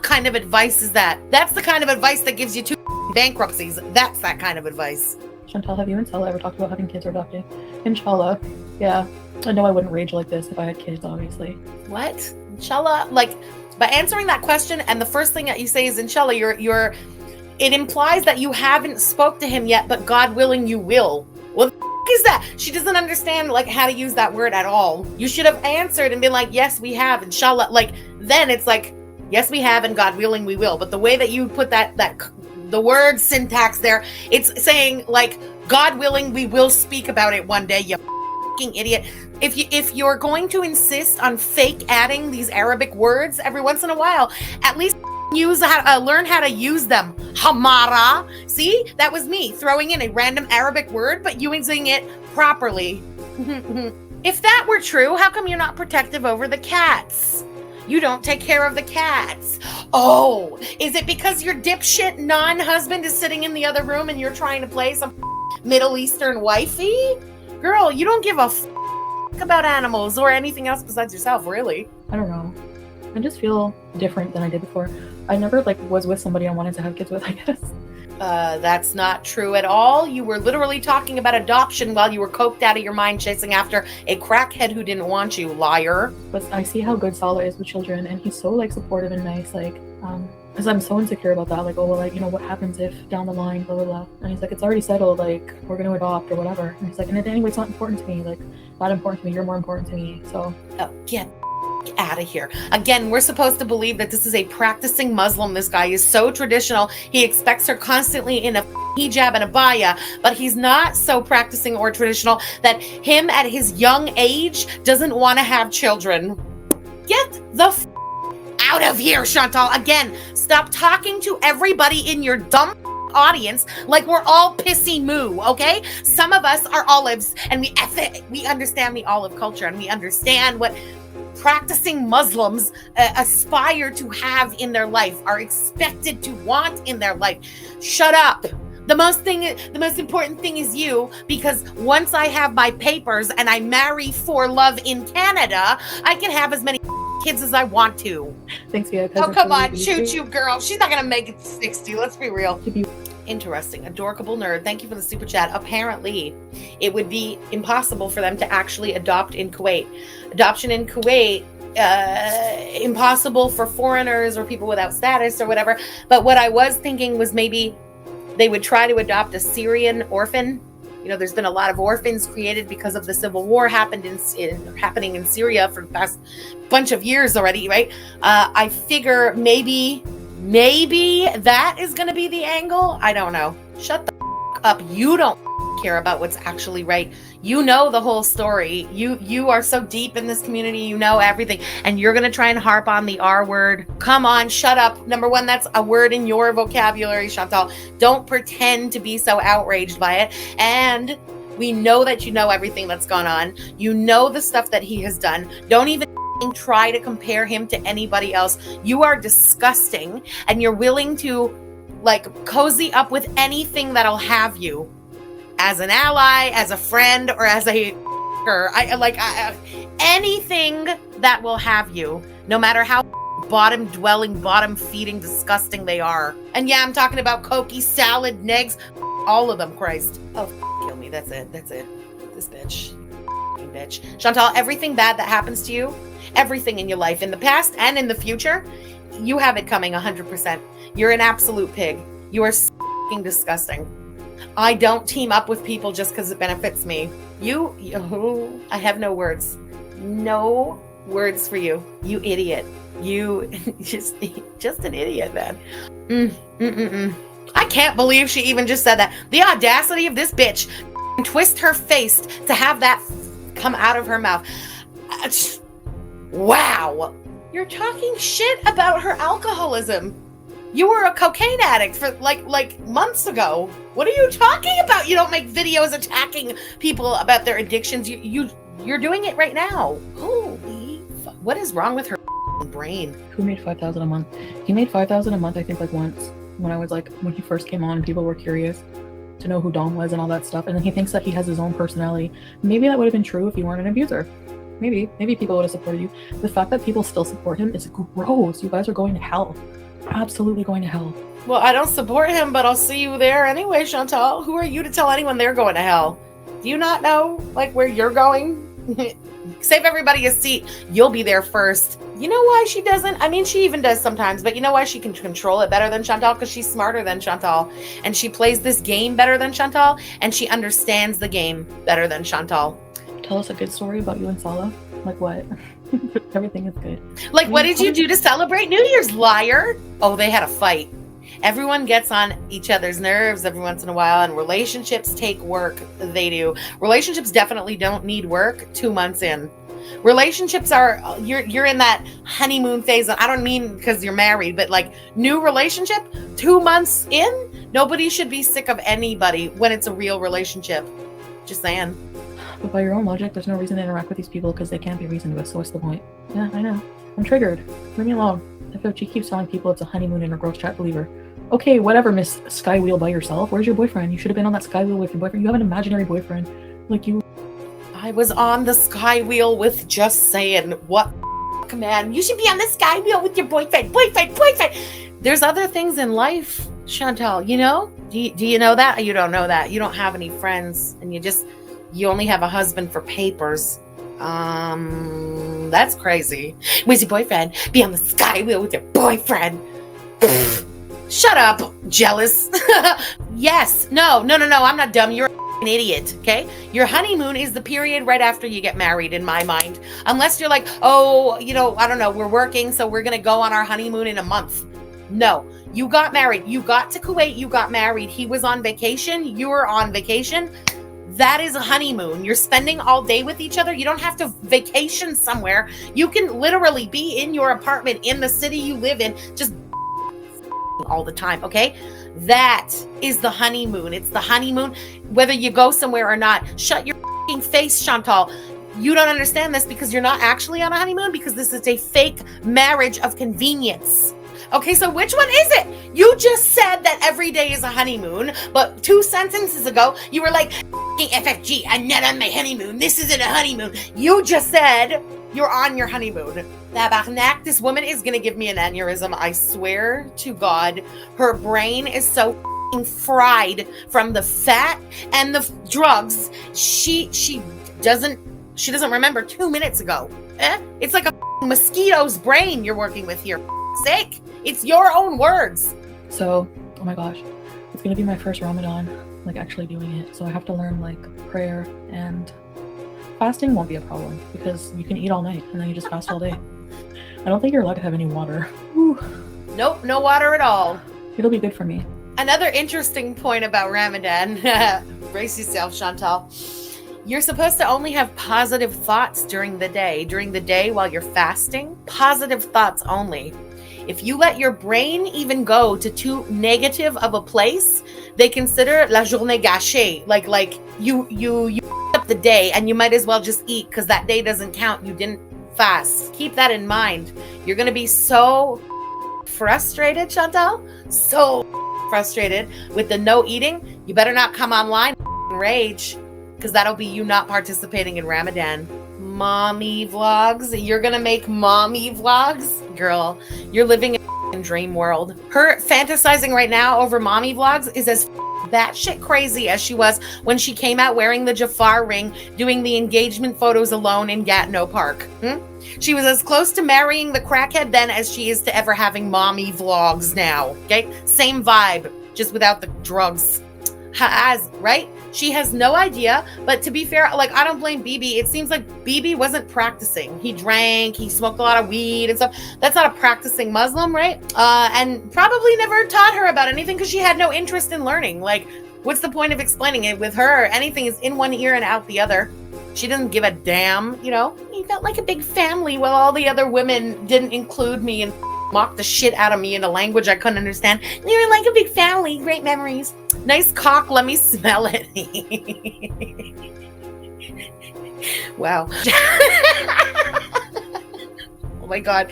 kind of advice is that? That's the kind of advice that gives you 2 bankruptcies. That's that kind of advice. Chantal, have you and Stella ever talked about having kids or adopting? Inshallah. Yeah. I know I wouldn't rage like this if I had kids, obviously. What? Inshallah? Like, by answering that question and the first thing that you say is inshallah, it implies that you haven't spoke to him yet, but God willing you will. What the is that? She doesn't understand like how to use that word at all. You should have answered and been like, yes, we have, inshallah. Like, then it's like, yes, we have, and God willing we will. But the way that you put the word syntax there, it's saying like, God willing we will speak about it one day, you fucking idiot. If you're going to insist on fake adding these Arabic words every once in a while, at least learn how to use them. Hamara. See, that was me throwing in a random Arabic word, but using it properly. If that were true, how come you're not protective over the cats? You don't take care of the cats. Oh, is it because your dipshit non-husband is sitting in the other room and you're trying to play some Middle Eastern wifey? Girl, you don't give a about animals or anything else besides yourself, really. I don't know. I just feel different than I did before. I never was with somebody I wanted to have kids with, I guess. That's not true at all. You were literally talking about adoption while you were coked out of your mind chasing after a crackhead who didn't want you, liar. But I see how good Salah is with children, and he's so supportive and nice, because I'm so insecure about that. Oh, well, what happens if down the line, blah, blah, blah. And he's like, it's already settled, we're going to adopt or whatever. And he's like, and anyway, it's not important to me, not important to me, you're more important to me, so. Oh, get out of here. Again, we're supposed to believe that this is a practicing Muslim. This guy is so traditional. He expects her constantly in a hijab and abaya, but he's not so practicing or traditional that him at his young age doesn't want to have children. Get the out of here, Chantal. Again, stop talking to everybody in your dumb audience like we're all pissy moo, okay? Some of us are olives and we understand the olive culture and we understand what practicing Muslims aspire to have in their life, are expected to want in their life. Shut up. The most important thing is you, because once I have my papers and I marry for love in Canada, I can have as many kids as I want to. Thanks, Vivek. Oh, come on, choo-choo girl. She's not gonna make it to 60. Let's be real. Interesting. Adorable nerd. Thank you for the super chat. Apparently, it would be impossible for them to actually adopt in Kuwait. Adoption in Kuwait, impossible for foreigners or people without status or whatever. But what I was thinking was maybe they would try to adopt a Syrian orphan. There's been a lot of orphans created because of the civil war happening in Syria for the past bunch of years already, right? I figure maybe that is going to be the angle. I don't know. Shut the up. You don't care about what's actually right. You know the whole story. You are so deep in this community. You know everything. And you're going to try and harp on the R word. Come on, shut up. Number one, that's a word in your vocabulary, Chantal. Don't pretend to be so outraged by it. And we know that you know everything that's gone on. You know the stuff that he has done. Don't even try to compare him to anybody else. You are disgusting, and you're willing to cozy up with anything that'll have you as an ally, as a friend, or as a anything that will have you, no matter how bottom-dwelling, bottom-feeding, disgusting they are. And yeah, I'm talking about Koki, salad, negs, all of them, Christ. Oh, kill me. That's it. This bitch. Chantal, everything bad that happens to you, everything in your life, in the past and in the future, you have it coming 100%. You're an absolute pig. You are f***ing disgusting. I don't team up with people just because it benefits me. I have no words. No words for you. You idiot. You just an idiot, man. I can't believe she even just said that. The audacity of this bitch. Twist her face to have that come out of her mouth. Wow. You're talking shit about her alcoholism. You were a cocaine addict for like months ago. What are you talking about? You don't make videos attacking people about their addictions. You're doing it right now. Holy fuck. What is wrong with her brain? Who made $5,000 a month? He made $5,000 a month, I think, like once when he first came on and people were curious to know who Dom was and all that stuff. And then he thinks that he has his own personality. Maybe that would have been true if you weren't an abuser. Maybe people would have supported you. The fact that people still support him is gross. You guys are going to hell. Absolutely going to hell. Well, I don't support him, but I'll see you there anyway, Chantal. Who are you to tell anyone they're going to hell? Do you not know, like, where you're going? Save everybody a seat. You'll be there first. You know why she doesn't? I mean, she even does sometimes, but you know why she can control it better than Chantal? Because she's smarter than Chantal. And she plays this game better than Chantal. And she understands the game better than Chantal. Tell us a good story about you and Salah. Like what? Everything is good. Like, what did you do to celebrate New Year's, liar? Oh, they had a fight. Everyone gets on each other's nerves every once in a while, and relationships take work. They do. Relationships definitely don't need work 2 months in. Relationships are, you're in that honeymoon phase. I don't mean because you're married, but like new relationship, 2 months in, nobody should be sick of anybody when it's a real relationship. Just saying. But by your own logic, there's no reason to interact with these people because they can't be reasoned with, so what's the point? Yeah, I know. I'm triggered. Leave me alone. If she keeps telling people it's a honeymoon in her gross chat, believe her. Okay, whatever, Miss Skywheel by yourself. Where's your boyfriend? You should have been on that Skywheel with your boyfriend. You have an imaginary boyfriend. Like you... I was on the Skywheel with just saying, what man? You should be on the Skywheel with your boyfriend. There's other things in life, Chantal, you know? Do you know that? You don't know that. You don't have any friends, and you only have a husband for papers. That's crazy. Where's your boyfriend? Be on the Skywheel with your boyfriend. Shut up, jealous. Yes. No, I'm not dumb. You're an idiot, okay? Your honeymoon is the period right after you get married, in my mind. Unless you're like, oh, I don't know, we're working, so we're gonna go on our honeymoon in a month. No, you got married. You got to Kuwait, you got married. He was on vacation, you were on vacation. That is a honeymoon. You're spending all day with each other. You don't have to vacation somewhere. You can literally be in your apartment in the city you live in, just all the time, okay? That is the honeymoon. It's the honeymoon, whether you go somewhere or not. Shut your face, Chantal. You don't understand this because you're not actually on a honeymoon, because this is a fake marriage of convenience. Okay, so which one is it? You just said that every day is a honeymoon, but 2 sentences ago, you were like, FFG, I'm not on my honeymoon. This isn't a honeymoon. You just said you're on your honeymoon. Tabarnak, this woman is going to give me an aneurysm. I swear to God, her brain is so fried from the fat and the drugs. She doesn't remember 2 minutes ago. It's like a mosquito's brain you're working with here. Sake. It's your own words. So, oh my gosh, it's gonna be my first Ramadan, like actually doing it. So I have to learn like prayer, and fasting won't be a problem because you can eat all night and then you just fast all day. I don't think you're allowed to have any water. Whew. Nope, no water at all. It'll be good for me. Another interesting point about Ramadan, brace yourself, Chantal. You're supposed to only have positive thoughts during the day while you're fasting. Positive thoughts only. If you let your brain even go to too negative of a place, they consider la journée gâchée. Like you up the day, and you might as well just eat because that day doesn't count. You didn't fast. Keep that in mind. You're gonna be so frustrated, Chantal. So frustrated with the no eating. You better not come online and rage, because that'll be you not participating in Ramadan. Mommy vlogs. You're gonna make mommy vlogs? Girl, you're living in a dream world. Her fantasizing right now over mommy vlogs is as batshit crazy as she was when she came out wearing the Jafar ring, doing the engagement photos alone in Gatineau Park. She was as close to marrying the crackhead then as she is to ever having mommy vlogs now. Okay? Same vibe, just without the drugs. Right? She has no idea, but to be fair, like, I don't blame BB. It seems like BB wasn't practicing. He drank, he smoked a lot of weed and stuff. That's not a practicing Muslim, right? And probably never taught her about anything because she had no interest in learning. Like, what's the point of explaining it with her? Anything is in one ear and out the other. She doesn't give a damn, you know. You felt like a big family while all the other women didn't include me and mocked the shit out of me in a language I couldn't understand. You were like a big family, great memories. Nice cock, let me smell it. Wow. Oh my god.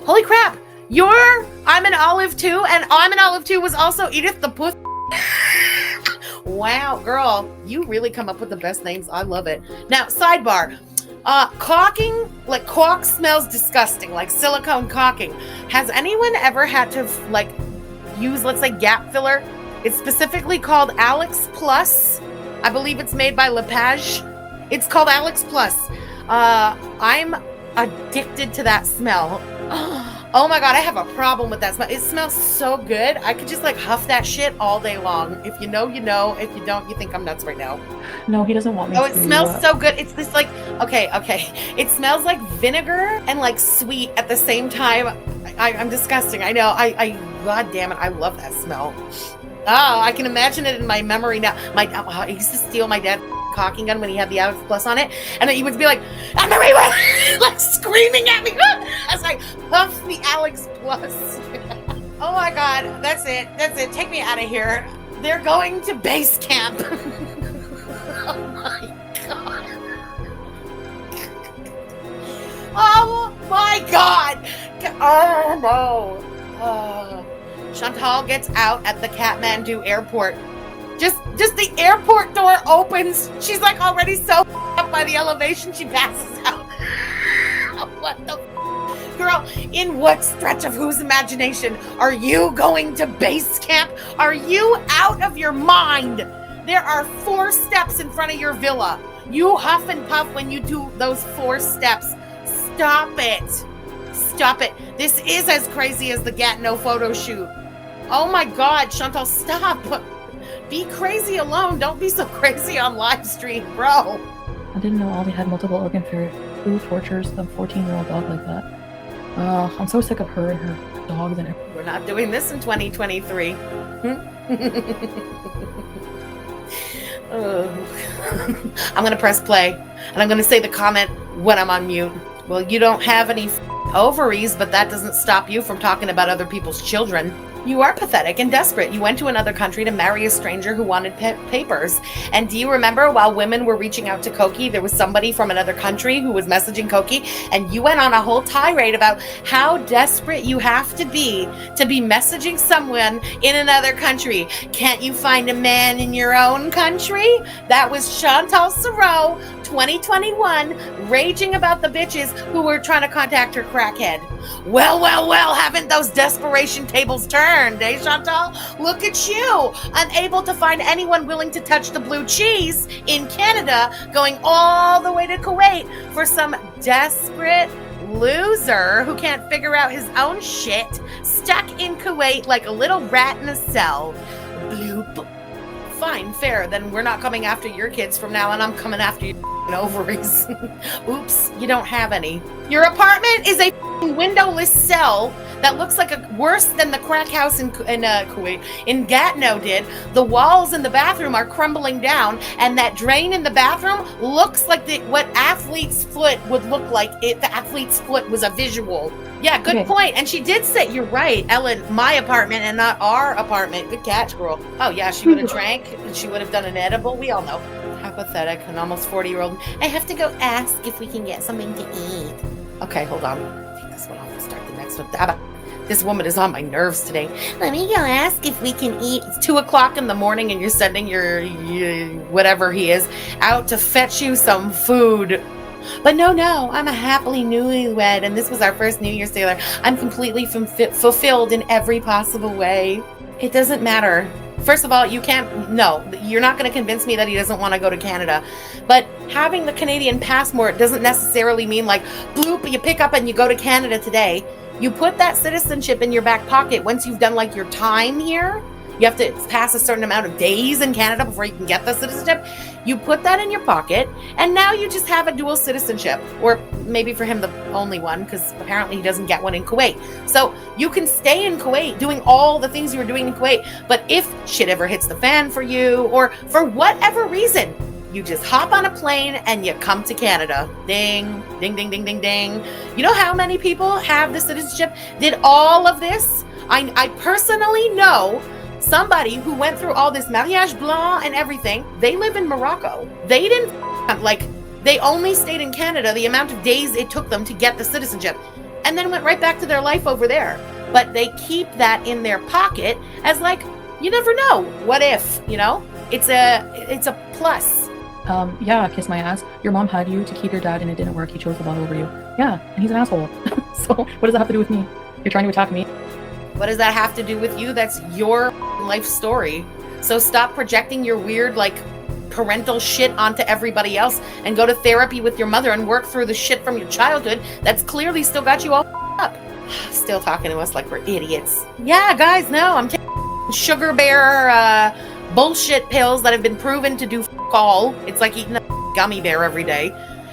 Holy crap. I'm an Olive too, and I'm an Olive too was also Edith the Puss. Wow, girl, you really come up with the best names. I love it. Now, sidebar. Caulking, like caulk smells disgusting, like silicone caulking. Has anyone ever had to like use, let's say, gap filler? It's specifically called Alex Plus. I believe it's made by Lepage. It's called Alex Plus. I'm addicted to that smell. Oh my god, I have a problem with that smell. It smells so good. I could just like huff that shit all day long. If you know, you know. If you don't, you think I'm nuts right now. No, he doesn't want me to. Oh, it smells so good. It's this like, okay. It smells like vinegar and like sweet at the same time. I'm disgusting. I know. God damn it. I love that smell. Oh, I can imagine it in my memory now. I used to steal my dad's caulking gun when he had the Alex Plus on it, and he would be like, Anne-Marie, like screaming at me as I puff the Alex Plus. Oh my god, that's it. Take me out of here. They're going to base camp. Oh my god. Oh my god. Oh no. Chantal gets out at the Kathmandu airport. Just the airport door opens. She's like already so up by the elevation she passes out. What the girl? In what stretch of whose imagination are you going to base camp? Are you out of your mind? There are 4 steps in front of your villa. You huff and puff when you do those 4 steps. Stop it. Stop it. This is as crazy as the Gatineau photo shoot. Oh my god, Chantal, stop. Be crazy alone. Don't be so crazy on live stream, bro. I didn't know Ollie had multiple organ failure. Who tortures a 14-year-old dog like that? I'm so sick of her and her dogs and everything. We're not doing this in 2023. I'm going to press play, and I'm going to say the comment when I'm on mute. Well, you don't have any ovaries, but that doesn't stop you from talking about other people's children. You are pathetic and desperate. You went to another country to marry a stranger who wanted papers. And do you remember while women were reaching out to Koki, there was somebody from another country who was messaging Koki, and you went on a whole tirade about how desperate you have to be messaging someone in another country. Can't you find a man in your own country? That was Chantal Sarrot, 2021, raging about the bitches who were trying to contact her crackhead. Well, haven't those desperation tables turned, eh, Chantal? Look at you, unable to find anyone willing to touch the blue cheese in Canada, going all the way to Kuwait for some desperate loser who can't figure out his own shit, stuck in Kuwait like a little rat in a cell. Bloop. Fine, fair, then we're not coming after your kids from now on. I'm coming after your ovaries. Oops, you don't have any. Your apartment is a windowless cell that looks like worse than the crack house in Kuwait, in Gatineau did. The walls in the bathroom are crumbling down, and that drain in the bathroom looks like what athlete's foot would look like if the athlete's foot was a visual. Yeah, good point. And she did say, you're right, Ellen, my apartment and not our apartment. Good catch, girl. Oh yeah, she would have drank and she would have done an edible. We all know. How pathetic, an almost 40-year-old. I have to go ask if we can get something to eat. Okay, hold on. Take this one off and start the next one. This woman is on my nerves today. Let me go ask if we can eat. It's 2:00 in the morning and you're sending your whatever he is out to fetch you some food. But no, I'm a happily newlywed, and this was our first New Year's together. I'm completely fulfilled in every possible way. It doesn't matter. First of all, you're not going to convince me that he doesn't want to go to Canada. But having the Canadian passport doesn't necessarily mean like, bloop, you pick up and you go to Canada today. You put that citizenship in your back pocket once you've done like your time here. You have to pass a certain amount of days in Canada before you can get the citizenship. You put that in your pocket, and now you just have a dual citizenship. Or maybe for him, the only one, because apparently he doesn't get one in Kuwait. So you can stay in Kuwait doing all the things you were doing in Kuwait. But if shit ever hits the fan for you, or for whatever reason, You just hop on a plane and you come to Canada. Ding, ding, ding, ding, ding, ding. You know how many people have the citizenship? Did all of this? I personally know somebody who went through all this mariage blanc and everything. They live in Morocco. They didn't, they only stayed in Canada the amount of days it took them to get the citizenship, and then went right back to their life over there. But they keep that in their pocket as like, you never know. What if, you know? It's a plus. Yeah, kiss my ass. Your mom had you to keep your dad and it didn't work. He chose the bottle over you. Yeah, and he's an asshole. So what does that have to do with me? You're trying to attack me? What does that have to do with you? That's your life story. So stop projecting your weird, like, parental shit onto everybody else and go to therapy with your mother and work through the shit from your childhood that's clearly still got you all up. Still talking to us like we're idiots. Yeah, guys, no, I'm taking sugar bear bullshit pills that have been proven to do all. It's like eating a gummy bear every day.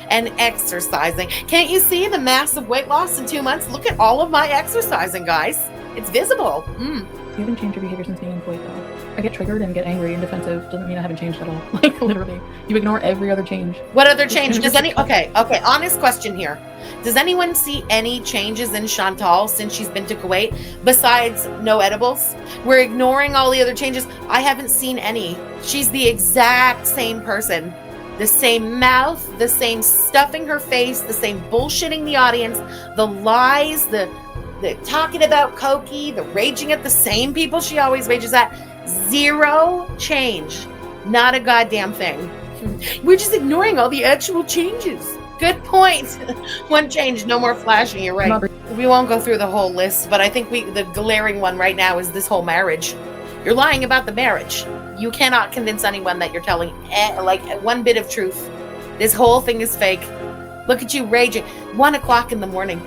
And exercising. Can't you see the massive weight loss in 2 months? Look at all of my exercising, guys. It's visible. You haven't changed your behavior since being employed, though. I get triggered and get angry and defensive. Doesn't mean I haven't changed at all. Like, literally. You ignore every other change. What other change? Does any... Okay, honest question here. Does anyone see any changes in Chantal since she's been to Kuwait besides no edibles? We're ignoring all the other changes. I haven't seen any. She's the exact same person. The same mouth, the same stuffing her face, the same bullshitting the audience, the lies, the talking about Cokie, the raging at the same people she always rages at. Zero change. Not a goddamn thing. We're just ignoring all the actual changes. Good point. One change, no more flashing, you're right. We won't go through the whole list, but I think the glaring one right now is this whole marriage. You're lying about the marriage. You cannot convince anyone that you're telling like one bit of truth. This whole thing is fake. Look at you raging. 1 o'clock in the morning.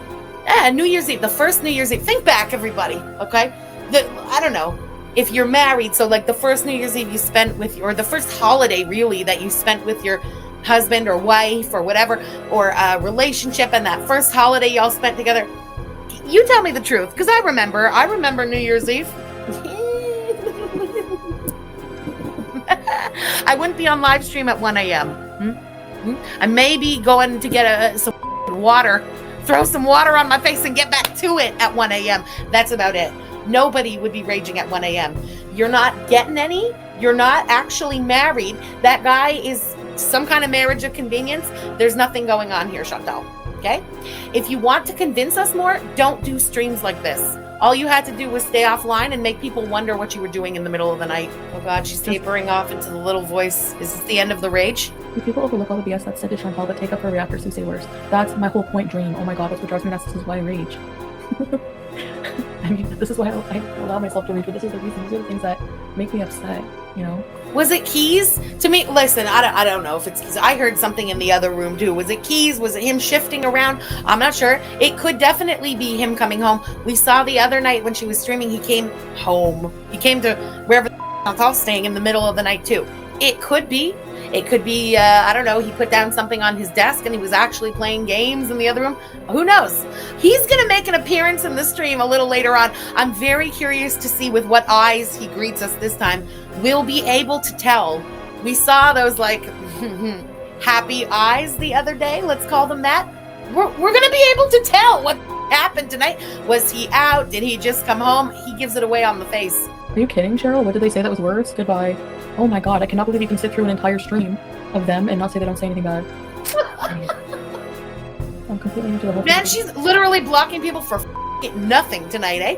New Year's Eve, the first New Year's Eve. Think back, everybody, okay? I don't know. If you're married, so like the first New Year's Eve you spent with, or the first holiday really that you spent with your husband or wife or whatever, or a relationship, and that first holiday y'all spent together. You tell me the truth, because I remember New Year's Eve. I wouldn't be on live stream at 1 a.m. I may be going to get some water, throw some water on my face and get back to it at 1 a.m. That's about it. Nobody would be raging at 1 a.m. You're not getting any. You're not actually married. That guy is some kind of marriage of convenience. There's nothing going on here, Chantal. Okay? If you want to convince us more, don't do streams like this. All you had to do was stay offline and make people wonder what you were doing in the middle of the night. Oh God, she's tapering off into the little voice. Is this the end of the rage? Do people overlook all the BS that's said to Chantal, but take up her reactors who say worse? That's my whole point, Dream. Oh my God, that's what drives me nuts. This is why I rage. I mean, this is why I allow myself to rage, but this is the reason. These are the things that make me upset, you know? Was it keys? To me, listen, I don't know if it's keys. I heard something in the other room too. Was it keys? Was it him shifting around? I'm not sure. It could definitely be him coming home. We saw the other night when she was streaming, he came home. He came to wherever Chantal's staying in the middle of the night too. It could be. It could be, I don't know, he put down something on his desk and he was actually playing games in the other room. Who knows? He's going to make an appearance in the stream a little later on. I'm very curious to see with what eyes he greets us this time. We'll be able to tell. We saw those, like, happy eyes the other day. Let's call them that. We're going to be able to tell what happened tonight. Was he out? Did he just come home? He gives it away on the face. Are you kidding, Cheryl? What did they say that was worse? Goodbye. Oh my God, I cannot believe you can sit through an entire stream of them and not say they don't say anything bad. I'm completely into the whole thing. Man, she's literally blocking people for nothing tonight, eh?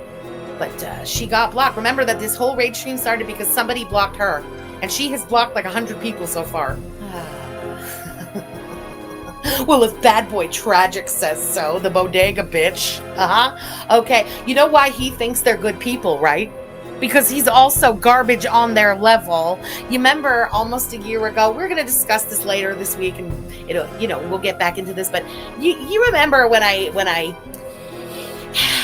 But she got blocked. Remember that this whole rage stream started because somebody blocked her. And she has blocked like 100 people so far. Well, if Bad Boy Tragic says so, the bodega bitch. Okay, you know why he thinks they're good people, right? Because he's also garbage on their level. You remember almost a year ago, we're going to discuss this later this week, and we'll get back into this, but you remember when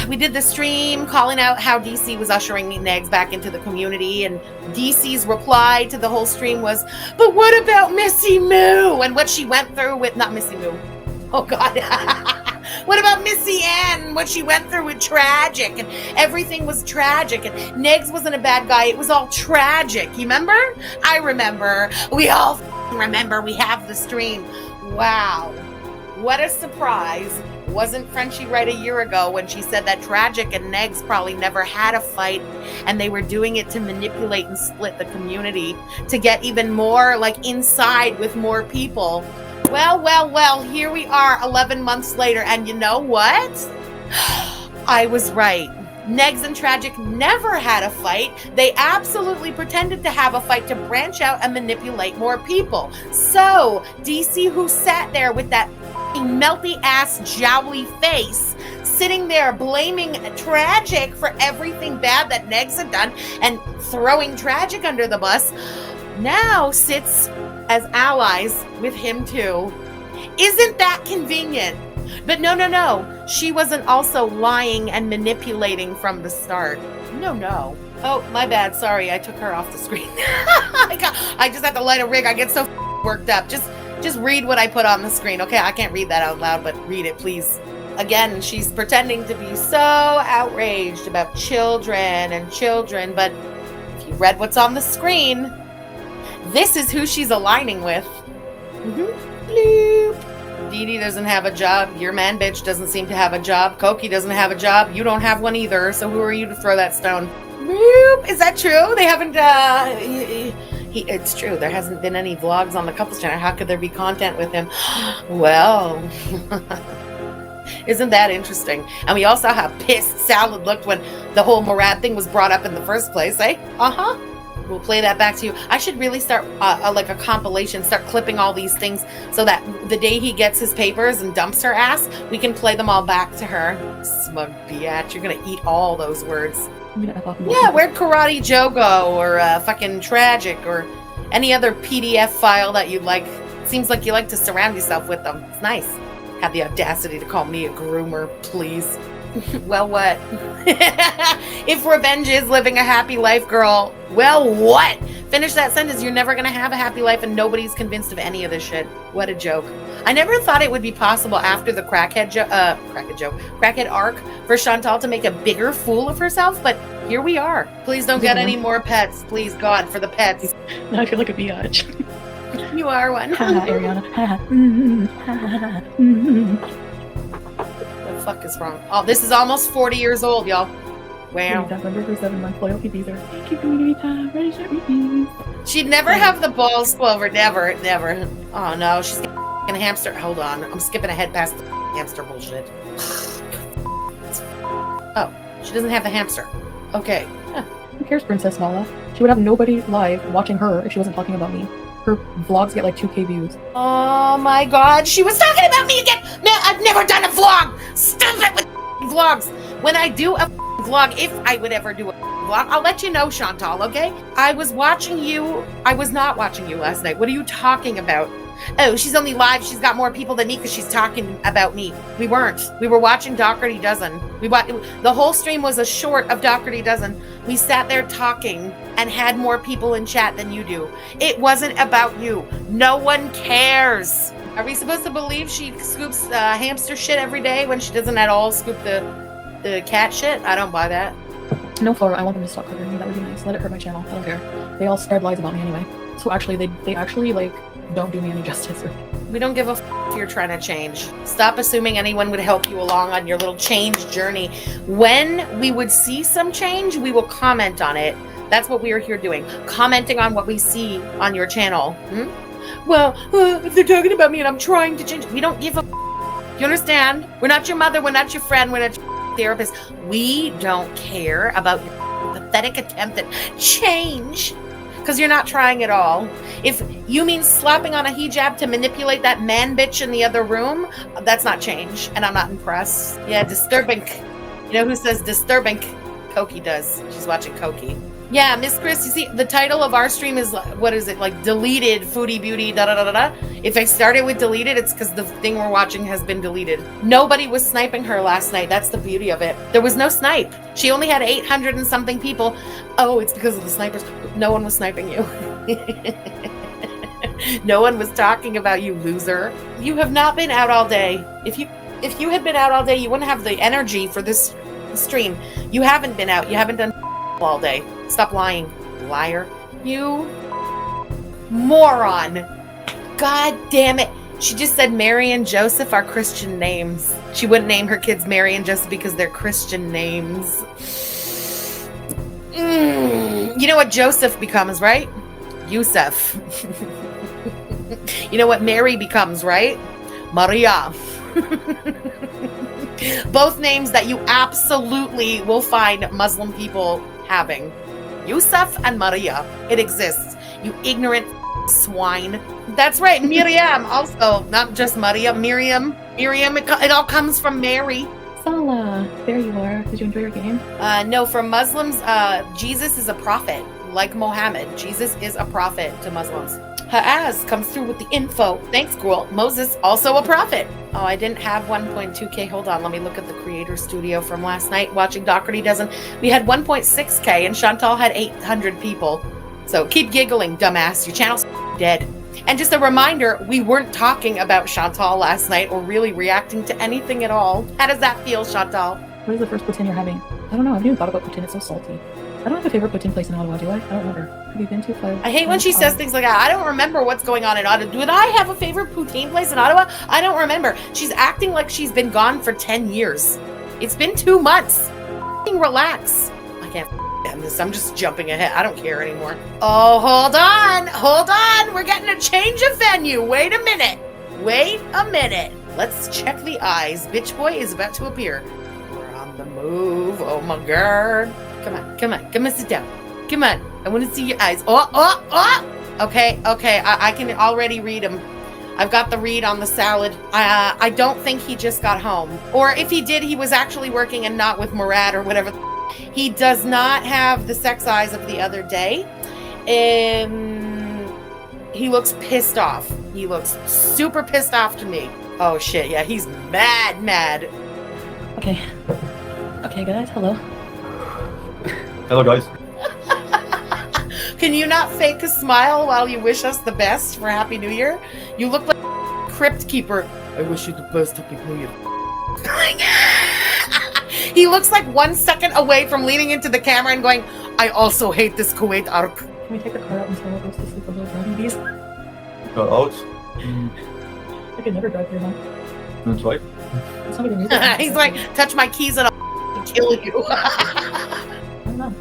we did the stream calling out how DC was ushering Negs back into the community, and DC's reply to the whole stream was, but what about Missy Moo? And what she went through with, not Missy Moo. Oh God. What about Missy Ann? What she went through with Tragic, and everything was tragic, and Negs wasn't a bad guy. It was all tragic. You remember? I remember. We all remember we have the stream. Wow. What a surprise. Wasn't Frenchie right a year ago when she said that Tragic and Negs probably never had a fight and they were doing it to manipulate and split the community to get even more like inside with more people? Well, here we are 11 months later, and you know what? I was right. Negs and Tragic never had a fight. They absolutely pretended to have a fight to branch out and manipulate more people. So, DC, who sat there with that melty ass jowly face, sitting there blaming Tragic for everything bad that Negs had done and throwing Tragic under the bus, now sits as allies with him too. Isn't that convenient? But no. She wasn't also lying and manipulating from the start. No. Oh, my bad. Sorry, I took her off the screen. I just had to light a rig. I get so worked up. Just read what I put on the screen. Okay, I can't read that out loud, but read it, please. Again, she's pretending to be so outraged about children, but if you read what's on the screen, this is who she's aligning with. Bloop. Dee Dee doesn't have a job. Your man bitch doesn't seem to have a job. Koki doesn't have a job. You don't have one either. So who are you to throw that stone? Bloop. Is that true? They haven't, it's true. There hasn't been any vlogs on the couples channel. How could there be content with him? Well, isn't that interesting? And we all saw how pissed Salad looked when the whole Murad thing was brought up in the first place, eh? We'll play that back to you. I should really start like a compilation, start clipping all these things so that the day he gets his papers and dumps her ass, we can play them all back to her. Smug biatch, you're gonna eat all those words. Yeah, where'd Karate Joe go, or fucking Tragic, or any other PDF file that you'd like? Seems like you like to surround yourself with them. It's nice. Have the audacity to call me a groomer, please. Well, what? If revenge is living a happy life, girl, well, what? Finish that sentence. You're never gonna have a happy life and nobody's convinced of any of this shit. What a joke. I never thought it would be possible after the crackhead arc for Chantal to make a bigger fool of herself, but here we are. Please don't get any more pets. Please, God, for the pets. Now I feel like a biatch. You are one. Ariana. What the fuck is wrong? Oh, this is almost 40 years old, y'all. Wow. Member for 7 months loyalty teaser. Thank you, community time. Ready, set, reviews. She'd never have the balls, Clover. Never. Oh no, she's a hamster. Hold on, I'm skipping ahead past the hamster bullshit. Oh, she doesn't have the hamster. Okay. Who cares, Princess Nala? She would have nobody live watching her if she wasn't talking about me. Her vlogs get like 2K views. Oh my God, she was talking about me again. No, I've never done a vlog. Stop it with vlogs. When I do a vlog, if I would ever do a vlog, I'll let you know, Chantal, okay? I was watching you. I was not watching you last night. What are you talking about? Oh, she's only live. She's got more people than me because she's talking about me. We weren't. We were watching Doherty Dozen. The whole stream was a short of Doherty Dozen. We sat there talking and had more people in chat than you do. It wasn't about you. No one cares. Are we supposed to believe she scoops hamster shit every day when she doesn't at all scoop the cat shit? I don't buy that. No, Flora, I want them to stop covering me. That would be nice. Let it hurt my channel. I don't care. They all spread lies about me anyway. So actually, they actually, like, don't do me any justice. We don't give a f if you're trying to change. Stop assuming anyone would help you along on your little change journey. When we would see some change, we will comment on it. That's what we are here doing. Commenting on what we see on your channel. Well, if they're talking about me and I'm trying to change, we don't give a f. You understand? We're not your mother. We're not your friend. We're not your therapist. We don't care about your pathetic attempt at change. Because you're not trying at all. If you mean slapping on a hijab to manipulate that man bitch in the other room, that's not change, and I'm not impressed. Yeah, disturbing. You know who says disturbing? Koki does. She's watching Koki. Yeah, Miss Chris, you see, the title of our stream is, what is it, like deleted Foodie Beauty, da-da-da-da-da. If I started with deleted, it's because the thing we're watching has been deleted. Nobody was sniping her last night. That's the beauty of it. There was no snipe. She only had 800 and something people. Oh, it's because of the snipers. No one was sniping you. No one was talking about you, loser. You have not been out all day. If you had been out all day, you wouldn't have the energy for this stream. You haven't been out. You haven't done all day. Stop lying, liar. You moron. God damn it. She just said Mary and Joseph are Christian names. She wouldn't name her kids Mary and Joseph because they're Christian names. You know what Joseph becomes, right? Yusuf. You know what Mary becomes, right? Maria. Both names that you absolutely will find Muslim people having. Yusuf and Maria. It exists. You ignorant swine. That's right. Miriam also. Not just Maria. Miriam. It all comes from Mary. Salah, there you are. Did you enjoy your game? No, for Muslims, Jesus is a prophet. Like Mohammed. Jesus is a prophet to Muslims. Haaz comes through with the info. Thanks, Gorl. Moses, also a prophet. Oh, I didn't have 1.2K. Hold on, let me look at the creator studio from last night. Watching Doherty Doesn't. We had 1.6K and Chantal had 800 people. So keep giggling, dumbass. Your channel's dead. And just a reminder, we weren't talking about Chantal last night or really reacting to anything at all. How does that feel, Chantal? What is the first poutine you're having? I don't know. I haven't even thought about poutine. It's so salty. I don't have a favorite poutine place in Ottawa, do I? I don't remember. Have you been to? I hate when she says things like that. I don't remember what's going on in Ottawa. Did I have a favorite poutine place in Ottawa? I don't remember. She's acting like she's been gone for 10 years. It's been 2 months. Relax. I can't stand this. I'm just jumping ahead. I don't care anymore. Oh, hold on. We're getting a change of venue. Wait a minute. Let's check the eyes. Bitch boy is about to appear. We're on the move. Oh my god. Come on, sit down. Come on, I want to see your eyes. Okay, I can already read him. I've got the read on the salad. I don't think he just got home. Or if he did, he was actually working and not with Murad or whatever. He does not have the sex eyes of the other day. He looks pissed off. He looks super pissed off to me. Oh shit, yeah, he's mad. Okay, guys, hello. Hello, guys. Can you not fake a smile while you wish us the best for Happy New Year? You look like Crypt Keeper. I wish you the best Happy New Year. He looks like 1 second away from leaning into the camera and going, I also hate this Kuwait arc. Can we take the car out and Stella goes to sleep with those running bees? Got out. I could never drive through them. That's right. That's not even music. He's like, touch my keys and I'll kill you. I don't know.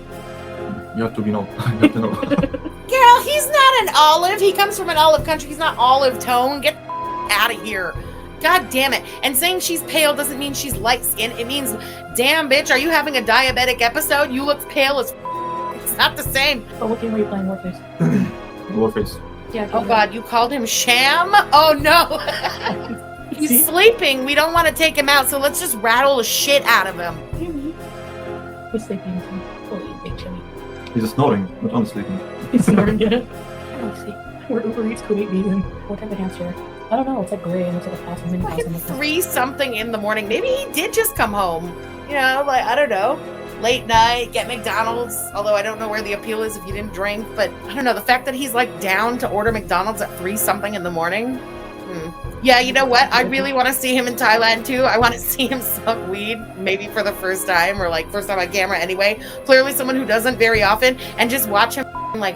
You have to be know. You have to know. Girl, he's not an olive. He comes from an olive country. He's not olive tone. Get out of here. God damn it. And saying she's pale doesn't mean she's light skinned. It means, damn bitch, are you having a diabetic episode? You look pale as It's not the same. But what game were you playing, Warface? Warface. Yeah. Oh god, you called him Sham? Oh no. He's sleeping. We don't want to take him out, so let's just rattle the shit out of him. He's sleeping. Holy big chimney. He's just snoring, but I'm sleeping. He's snoring, yeah. I can't really see. We're Uber Eats Kuwait vegan. What type of hamster? I don't know. It's like gray and it's like a possum, mini possum. Fucking 3 something in the morning. Maybe he did just come home. You know, like, I don't know. Late night, get McDonald's. Although I don't know where the appeal is if you didn't drink. But I don't know. The fact that he's like down to order McDonald's at 3 something in the morning. Yeah, you know what? I really want to see him in Thailand too. I want to see him smoke weed, maybe for the first time or like first time on camera anyway. Clearly someone who doesn't very often, and just watch him like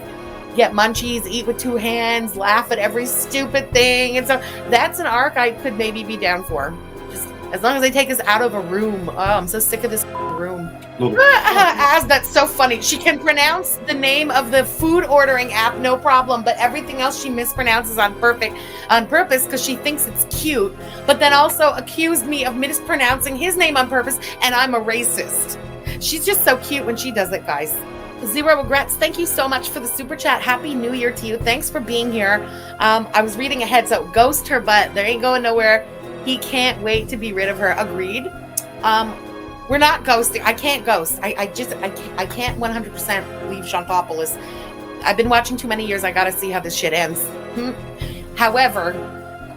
get munchies, eat with 2 hands, laugh at every stupid thing. And so that's an arc I could maybe be down for. Just as long as they take us out of a room. Oh, I'm so sick of this room. As that's so funny. She can pronounce the name of the food ordering app, no problem, but everything else she mispronounces on purpose because she thinks it's cute, but then also accused me of mispronouncing his name on purpose, and I'm a racist. She's just so cute when she does it, guys. Zero regrets. Thank you so much for the super chat. Happy New Year to you. Thanks for being here. I was reading ahead, so ghost her butt. There ain't going nowhere. He can't wait to be rid of her. Agreed. We're not ghosting. I can't ghost. I can't 100% leave Shantopoulos. I've been watching too many years. I gotta see how this shit ends. However,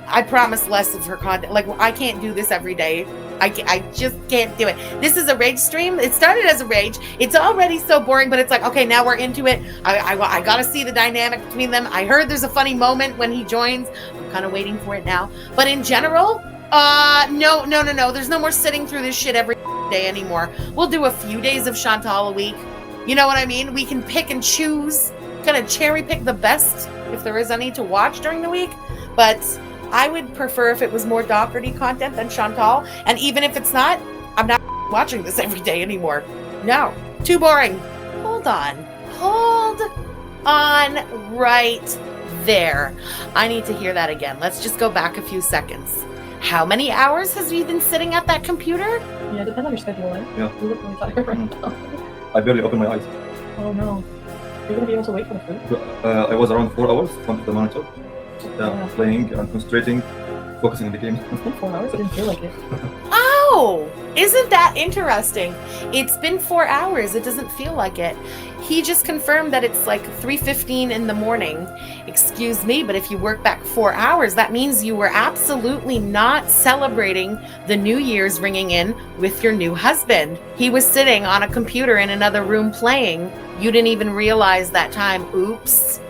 I promise less of her content. Like, I can't do this every day. I just can't do it. This is a rage stream. It started as a rage. It's already so boring, but it's like, okay, now we're into it. I gotta see the dynamic between them. I heard there's a funny moment when he joins. I'm kind of waiting for it now. But in general, no. There's no more sitting through this shit every day anymore. We'll do a few days of Chantal a week. You know what I mean? We can pick and choose, kind of cherry pick the best if there is any to watch during the week. But I would prefer if it was more Doherty content than Chantal. And even if it's not, I'm not watching this every day anymore. No, too boring. Hold on right there. I need to hear that again. Let's just go back a few seconds. How many hours has he been sitting at that computer? Yeah, depends on your schedule, right? Yeah. You look really tired right now. I barely opened my eyes. Oh no. You're gonna be able to wait for the food? I was around 4 hours in front of the monitor, playing and concentrating, focusing on the game. It's been 4 hours? I didn't feel like it. Oh, isn't that interesting? It's been 4 hours. It doesn't feel like it. He just confirmed that it's like 3:15 in the morning. Excuse me, but if you work back 4 hours, that means you were absolutely not celebrating the New Year's ringing in with your new husband. He was sitting on a computer in another room playing. You didn't even realize that time. Oops.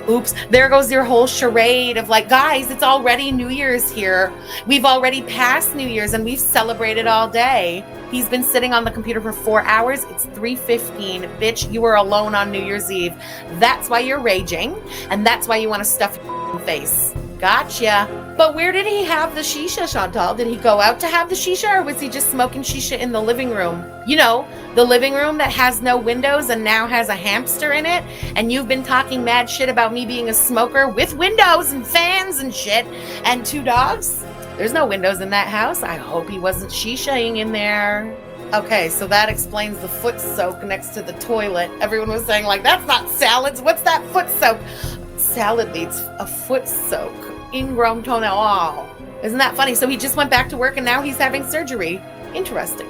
Oops. There goes your whole charade of like, guys, it's already New Year's here. We've already passed New Year's and we've celebrated all day. He's been sitting on the computer for 4 hours. It's 3:15. Bitch, you were alone on New Year's Eve. That's why you're raging. And that's why you want to stuff your face. Gotcha. But where did he have the shisha, Chantal? Did he go out to have the shisha, or was he just smoking shisha in the living room? You know, the living room that has no windows and now has a hamster in it. And you've been talking mad shit about me being a smoker with windows and fans and shit and 2 dogs. There's no windows in that house. I hope he wasn't shishaing in there. Okay, so that explains the foot soak next to the toilet. Everyone was saying like, that's not salads. What's that foot soak? Salad needs a foot soak. Ingrown toenail. Isn't that funny? So he just went back to work and now he's having surgery. Interesting.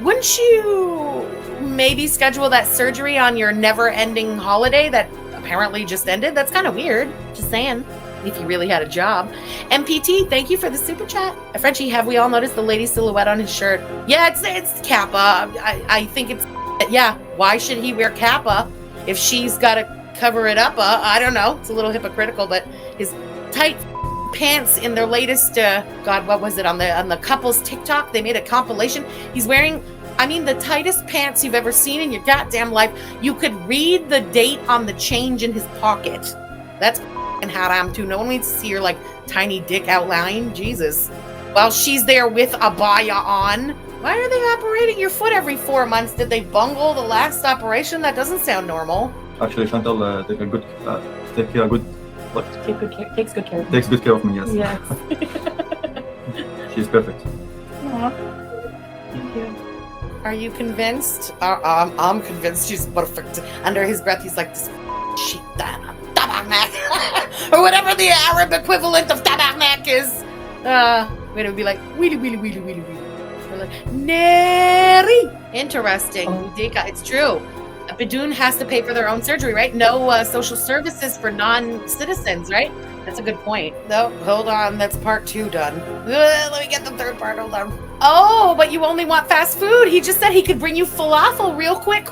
Wouldn't you maybe schedule that surgery on your never-ending holiday that apparently just ended? That's kind of weird. Just saying. If you really had a job. MPT, thank you for the super chat. Frenchie, have we all noticed the lady silhouette on his shirt? Yeah, it's Kappa. I think it's, yeah. Why should he wear Kappa if she's got to cover it up? I don't know. It's a little hypocritical, but his tight pants in their latest, God, what was it on the couple's TikTok? They made a compilation. He's wearing, I mean, the tightest pants you've ever seen in your goddamn life. You could read the date on the change in his pocket. That's haram too. No one needs to see your like tiny dick outline. Jesus. While she's there with abaya on. Why are they operating your foot every 4 months? Did they bungle the last operation? That doesn't sound normal. Actually, Chantal takes good care. Takes good care of me. Yes. Yes. She's perfect. Aww. Thank you. Are you convinced? I'm convinced she's perfect. Under his breath, he's like, this shit, tabarnak. Or whatever the Arab equivalent of tabarnak is. It would be like, wheelie, wheelie, wheelie, wheelie, wheelie. We're like, Neri. Interesting. Dika, it's true. A Badoon has to pay for their own surgery, right? No social services for non-citizens, right? That's a good point. No, hold on. That's part 2 done. Let me get the 3rd part. Hold on. Oh, but you only want fast food. He just said he could bring you falafel real quick.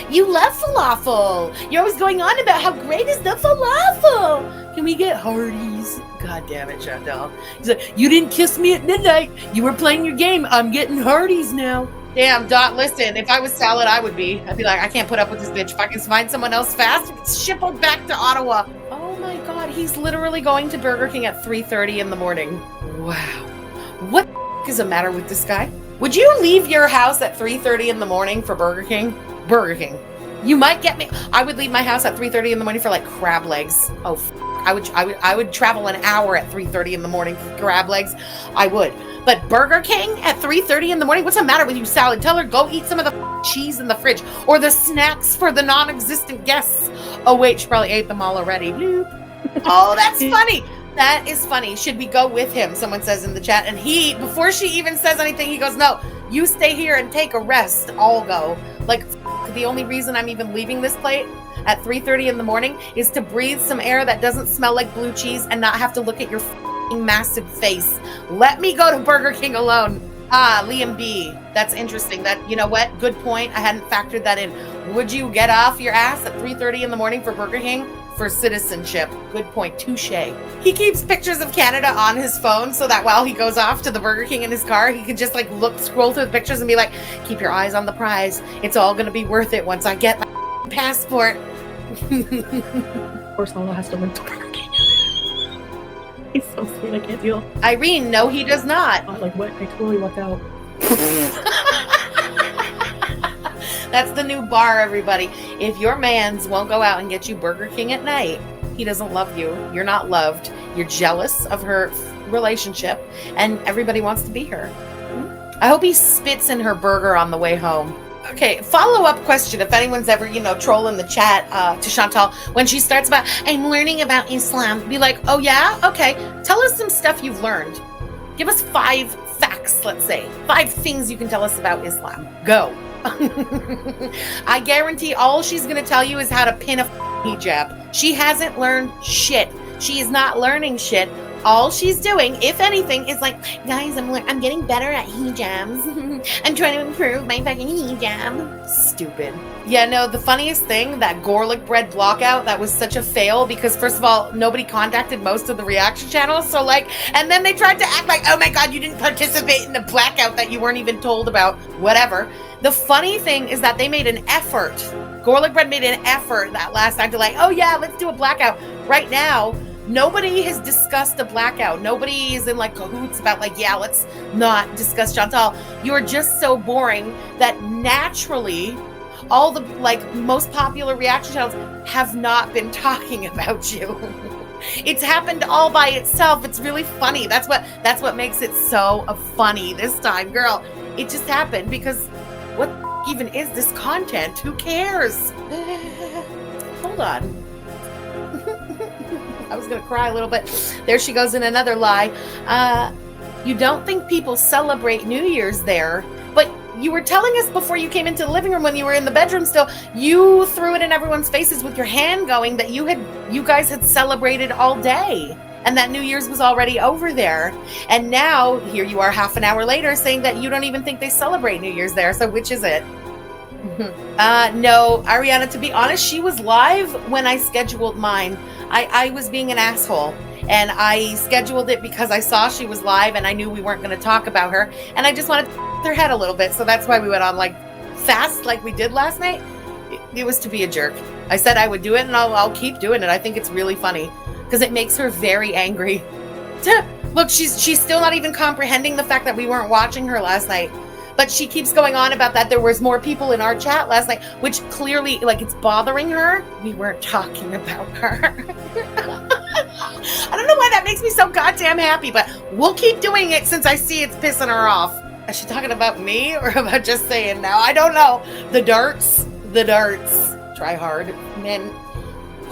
You love falafel. You're always going on about how great is the falafel. Can we get Hardee's? God damn it, Chantal. He's like, you didn't kiss me at midnight. You were playing your game. I'm getting Hardee's now. Damn, Dot, listen, if I was Salad, I'd be like, I can't put up with this bitch. If I can find someone else fast, ship her back to Ottawa. Oh my God, he's literally going to Burger King at 3:30 in the morning. Wow. What is the matter with this guy? Would you leave your house at 3:30 in the morning for Burger King? Burger King. You might get me. I would leave my house at 3:30 in the morning for like crab legs. Oh, I would travel an hour at 3:30 in the morning for crab legs. I would. But Burger King at 3:30 in the morning? What's the matter with you, Salad? Tell her go eat some of the cheese in the fridge or the snacks for the non-existent guests. Oh wait, she probably ate them all already. Bloop. Oh, that's funny. That is funny. Should we go with him? Someone says in the chat. And he, before she even says anything, he goes, no, you stay here and take a rest. I'll go. Like, the only reason I'm even leaving this plate at 3:30 in the morning is to breathe some air that doesn't smell like blue cheese and not have to look at your massive face. Let me go to Burger King alone. Liam B. That's interesting. That, you know what? Good point. I hadn't factored that in. Would you get off your ass at 3:30 in the morning for Burger King? For citizenship. Good point. Touche. He keeps pictures of Canada on his phone so that while he goes off to the Burger King in his car, he can just like scroll through the pictures and be like, keep your eyes on the prize. It's all going to be worth it once I get my passport. Of course, Lala has to link to Burger King. He's so sweet, I can't deal. Irene, no, he does not. I'm like, what? I totally lucked out. That's the new bar, everybody. If your mans won't go out and get you Burger King at night, he doesn't love you. You're not loved. You're jealous of her relationship, and everybody wants to be her. I hope he spits in her burger on the way home. Okay, follow-up question. If anyone's ever, trolling the chat to Chantal, when she starts about, I'm learning about Islam, be like, oh yeah? Okay, tell us some stuff you've learned. Give us 5 facts, let's say. 5 things you can tell us about Islam. Go. I guarantee all she's going to tell you is how to pin a hijab. She hasn't learned shit. She is not learning shit. All she's doing, if anything, is like, guys, I'm getting better at hijabs. I'm trying to improve my fucking hijab. Stupid. Yeah, no, the funniest thing, that garlic bread blockout, that was such a fail because, first of all, nobody contacted most of the reaction channels. So, and then they tried to act like, oh my God, you didn't participate in the blackout that you weren't even told about. Whatever. The funny thing is that they made an effort. Garlic bread made an effort that last night to oh yeah, let's do a blackout. Right now, nobody has discussed a blackout. Nobody is in cahoots about yeah, let's not discuss Chantal. You're just so boring that naturally all the most popular reaction channels have not been talking about you. It's happened all by itself. It's really funny. That's what makes it so funny this time, girl. It just happened because what even is this content? Who cares? Hold on. I was going to cry a little bit. There she goes in another lie. You don't think people celebrate New Year's there, but you were telling us before you came into the living room when you were in the bedroom still, you threw it in everyone's faces with your hand going that you guys had celebrated all day and that New Year's was already over there. And now here you are half an hour later saying that you don't even think they celebrate New Year's there. So which is it? No, Ariana, to be honest, she was live when I scheduled mine. I was being an asshole and I scheduled it because I saw she was live and I knew we weren't going to talk about her and I just wanted to her head a little bit. So that's why we went on fast like we did last night. It was to be a jerk. I said I would do it and I'll keep doing it. I think it's really funny because it makes her very angry. Look, she's still not even comprehending the fact that we weren't watching her last night. But she keeps going on about that there was more people in our chat last night, which clearly, it's bothering her. We weren't talking about her. I don't know why that makes me so goddamn happy, but we'll keep doing it since I see it's pissing her off. Is she talking about me or about just saying now? I don't know. The darts. Try hard. Man,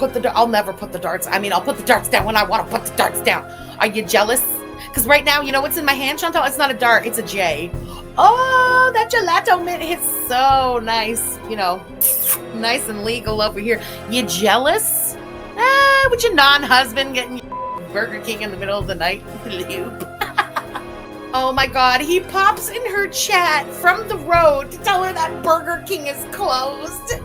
I'll never put the darts. I'll put the darts down when I want to put the darts down. Are you jealous? Because right now, you know what's in my hand, Chantal? It's not a dart, it's a J. Oh, that gelato mint hits so nice. Nice and legal over here. You jealous? With your non-husband getting Burger King in the middle of the night? Oh my God, he pops in her chat from the road to tell her that Burger King is closed.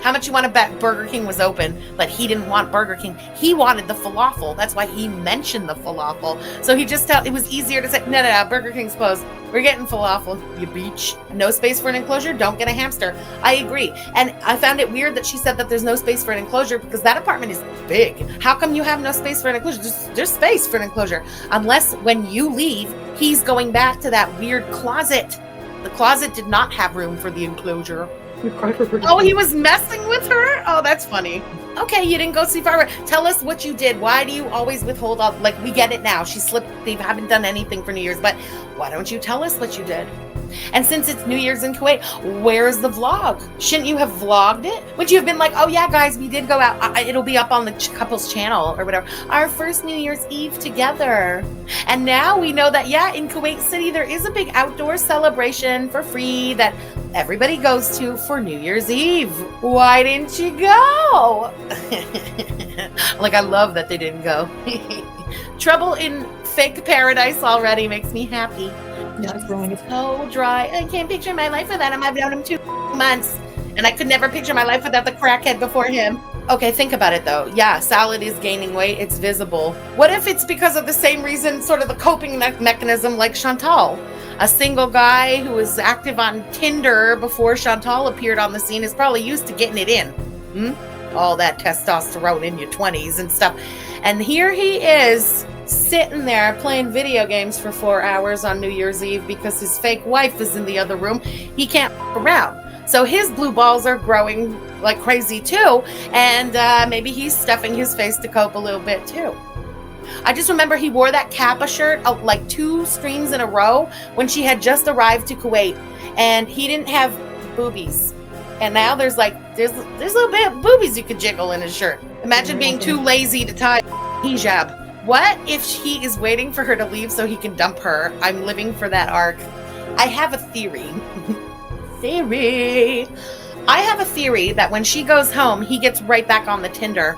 How much you want to bet Burger King was open, but he didn't want Burger King. He wanted the falafel. That's why he mentioned the falafel. So he just it was easier to say, no, Burger King's closed. We're getting falafel, you beach. No space for an enclosure, don't get a hamster. I agree. And I found it weird that she said that there's no space for an enclosure because that apartment is big. How come you have no space for an enclosure? There's space for an enclosure. Unless when you leave, he's going back to that weird closet. The closet did not have room for the enclosure. Oh, he was messing with her? Oh, that's funny. Okay, you didn't go see fireworks. Tell us what you did. Why do you always withhold all? We get it now. She slipped. They haven't done anything for New Year's, but why don't you tell us what you did? And since it's New Year's in Kuwait, where's the vlog? Shouldn't you have vlogged it? Would you have been like, oh yeah, guys, we did go out. It'll be up on the couple's channel or whatever. Our first New Year's Eve together. And now we know that, yeah, in Kuwait City, there is a big outdoor celebration for free that everybody goes to for New Year's Eve. Why didn't you go? I love that they didn't go. Trouble in fake paradise already makes me happy. Yeah, it's growing. It's so dry. I can't picture my life without him. I've known him 2 months. And I could never picture my life without the crackhead before him. Okay, think about it though. Yeah, salad is gaining weight. It's visible. What if it's because of the same reason, sort of the coping mechanism like Chantal? A single guy who was active on Tinder before Chantal appeared on the scene is probably used to getting it in. All that testosterone in your 20s and stuff. And here he is sitting there playing video games for 4 hours on New Year's Eve because his fake wife is in the other room. He can't f around. So his blue balls are growing like crazy too. And maybe he's stuffing his face to cope a little bit too. I just remember he wore that Kappa shirt like 2 streams in a row when she had just arrived to Kuwait. And he didn't have boobies. And now there's a little bit of boobies you could jiggle in his shirt. Imagine being too lazy to tie hijab. What if he is waiting for her to leave so he can dump her? I'm living for that arc. I have a theory. I have a theory that when she goes home, he gets right back on the Tinder.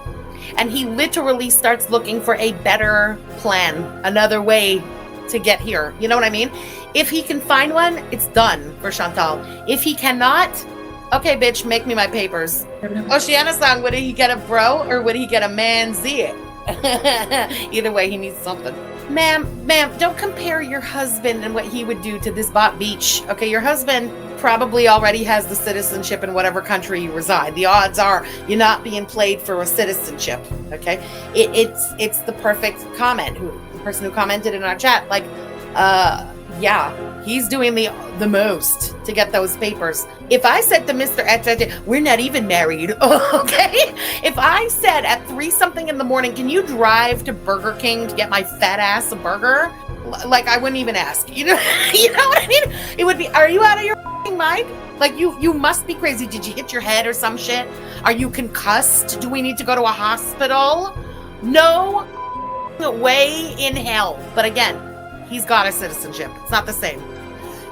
And he literally starts looking for a better plan, another way to get here. You know what I mean? If he can find one, it's done for Chantal. If he cannot, okay, bitch, make me my papers. Oceana-san, would he get a bro or would he get a man-z? Either way, he needs something. Ma'am, don't compare your husband and what he would do to this bot beach. Okay, your husband probably already has the citizenship in whatever country you reside. The odds are you're not being played for a citizenship. Okay, it's the perfect comment. The person who commented in our chat, like, yeah, he's doing the most to get those papers. If I said to Mr. X, we're not even married, okay? If I said at 3-something in the morning, can you drive to Burger King to get my fat ass a burger? Like, I wouldn't even ask. You know what I mean? It would be, are you out of your mind? Like, you must be crazy. Did you hit your head or some shit? Are you concussed? Do we need to go to a hospital? No way in hell. But again, he's got a citizenship. It's not the same.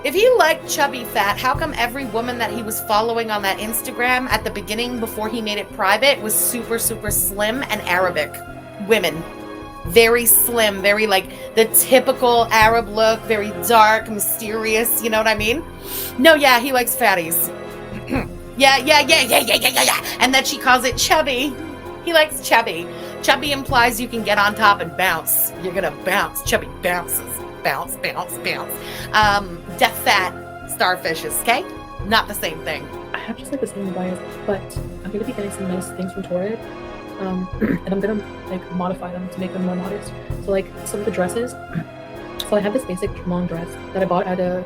If he liked chubby fat, how come every woman that he was following on that Instagram at the beginning before he made it private was super, super slim and Arabic women? Very slim, very like the typical Arab look, very dark, mysterious, you know what I mean? No, yeah, he likes fatties. Yeah. And then she calls it chubby. He likes chubby. Chubby implies you can get on top and bounce. You're gonna bounce. Chubby bounces. Bounce. Death fat starfishes, okay? Not the same thing. I have just like the same bias, but I'm gonna be getting some nice things from Torrid. And I'm gonna like modify them to make them more modest. So like some of the dresses. So I have this basic long dress that I bought at a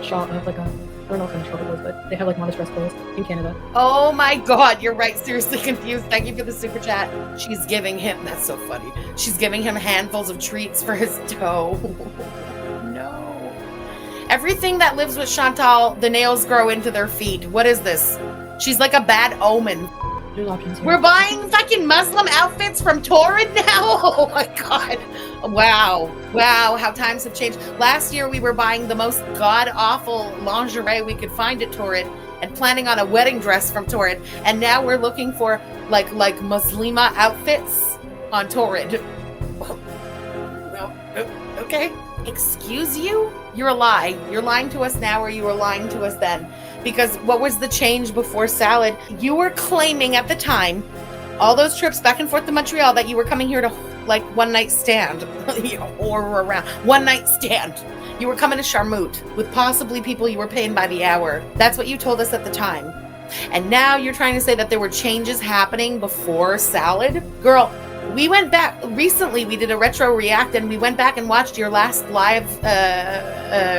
shop, like I don't know what kind of shop it was, but they have like modest dress clothes in Canada. Oh my god, you're right. Seriously confused. Thank you for the super chat. She's giving him, that's so funny. She's giving him handfuls of treats for his toe. No. Everything that lives with Chantal, the nails grow into their feet. What is this? She's like a bad omen. There's options here. We're buying fucking Muslim outfits from Torrid now? Oh my god. Wow, how times have changed. Last year we were buying the most god-awful lingerie we could find at Torrid and planning on a wedding dress from Torrid. And now we're looking for like Muslima outfits on Torrid. Okay. Excuse you? You're a lie. You're lying to us now or you were lying to us then. Because what was the change before Salad? You were claiming at the time, all those trips back and forth to Montreal, that you were coming here to like one night stand or around one night stand. You were coming to Charmut with possibly people you were paying by the hour. That's what you told us at the time. And now you're trying to say that there were changes happening before Salad? Girl, we went back recently. We did a retro react and we went back and watched your last live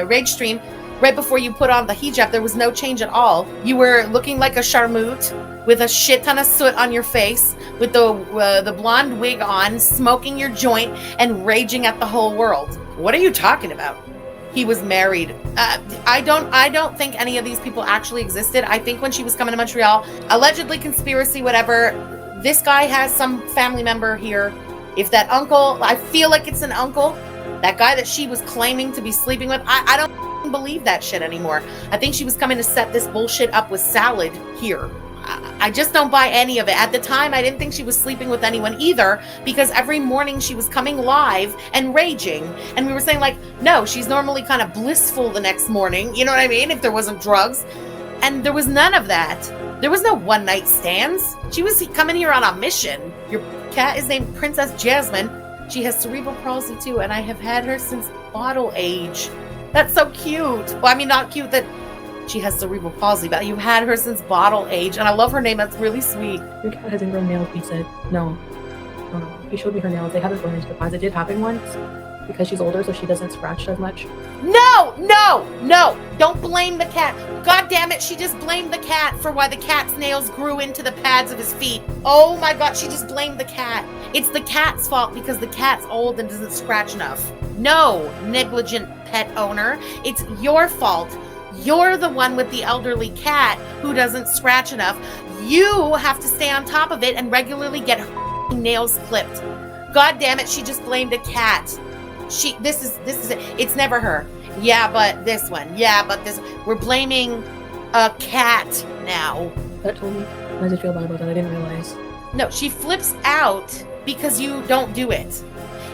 rage stream. Right before you put on the hijab, there was no change at all. You were looking like a Charmut with a shit ton of soot on your face, with the blonde wig on, smoking your joint, and raging at the whole world. What are you talking about? He was married. I don't think any of these people actually existed. I think when she was coming to Montreal, allegedly conspiracy, whatever, this guy has some family member here. If that uncle, I feel like it's an uncle, that guy that she was claiming to be sleeping with, I don't believe that shit anymore. I think she was coming to set this bullshit up with Salad here. I just don't buy any of it. At the time, I didn't think she was sleeping with anyone either, because every morning she was coming live and raging. And we were saying like, no, she's normally kind of blissful the next morning. You know what I mean? If there wasn't drugs. And there was none of that. There was no one night stands. She was coming here on a mission. Your cat is named Princess Jasmine. She has cerebral palsy too, and I have had her since bottle age. That's so cute. Well, I mean, not cute that she has cerebral palsy, but you've had her since bottle age, and I love her name. That's really sweet. Your cat has ingrown nails, he said. No. He showed me her nails. They haven't grown into the pads. It did happen once because she's older, so she doesn't scratch as much. No, no, no. Don't blame the cat. God damn it, she just blamed the cat for why the cat's nails grew into the pads of his feet. Oh my God, she just blamed the cat. It's the cat's fault because the cat's old and doesn't scratch enough. No, negligent pet owner. It's your fault. You're the one with the elderly cat who doesn't scratch enough. You have to stay on top of it and regularly get her nails clipped. God damn it, she just blamed a cat. This is it. It's never her. Yeah, but this one. Yeah, but this. We're blaming a cat now. That told me. I did feel bad about that. I didn't realize. No, she flips out because you don't do it.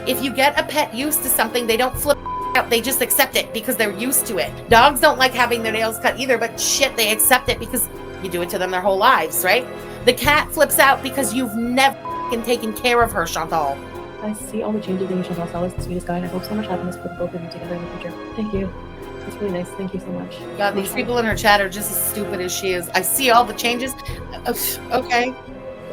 If you get a pet used to something, they don't flip out. They just accept it because they're used to it. Dogs don't like having their nails cut either, but shit, they accept it because you do it to them their whole lives, right? The cat flips out because you've never taken care of her, Chantal. I see all the changes in you, Chantal. Sal is the sweetest guy, and I hope so much happiness for the both of you together in the future. Thank you. That's really nice. Thank you so much. God, these people in her chat are just as stupid as she is. I see all the changes. Okay.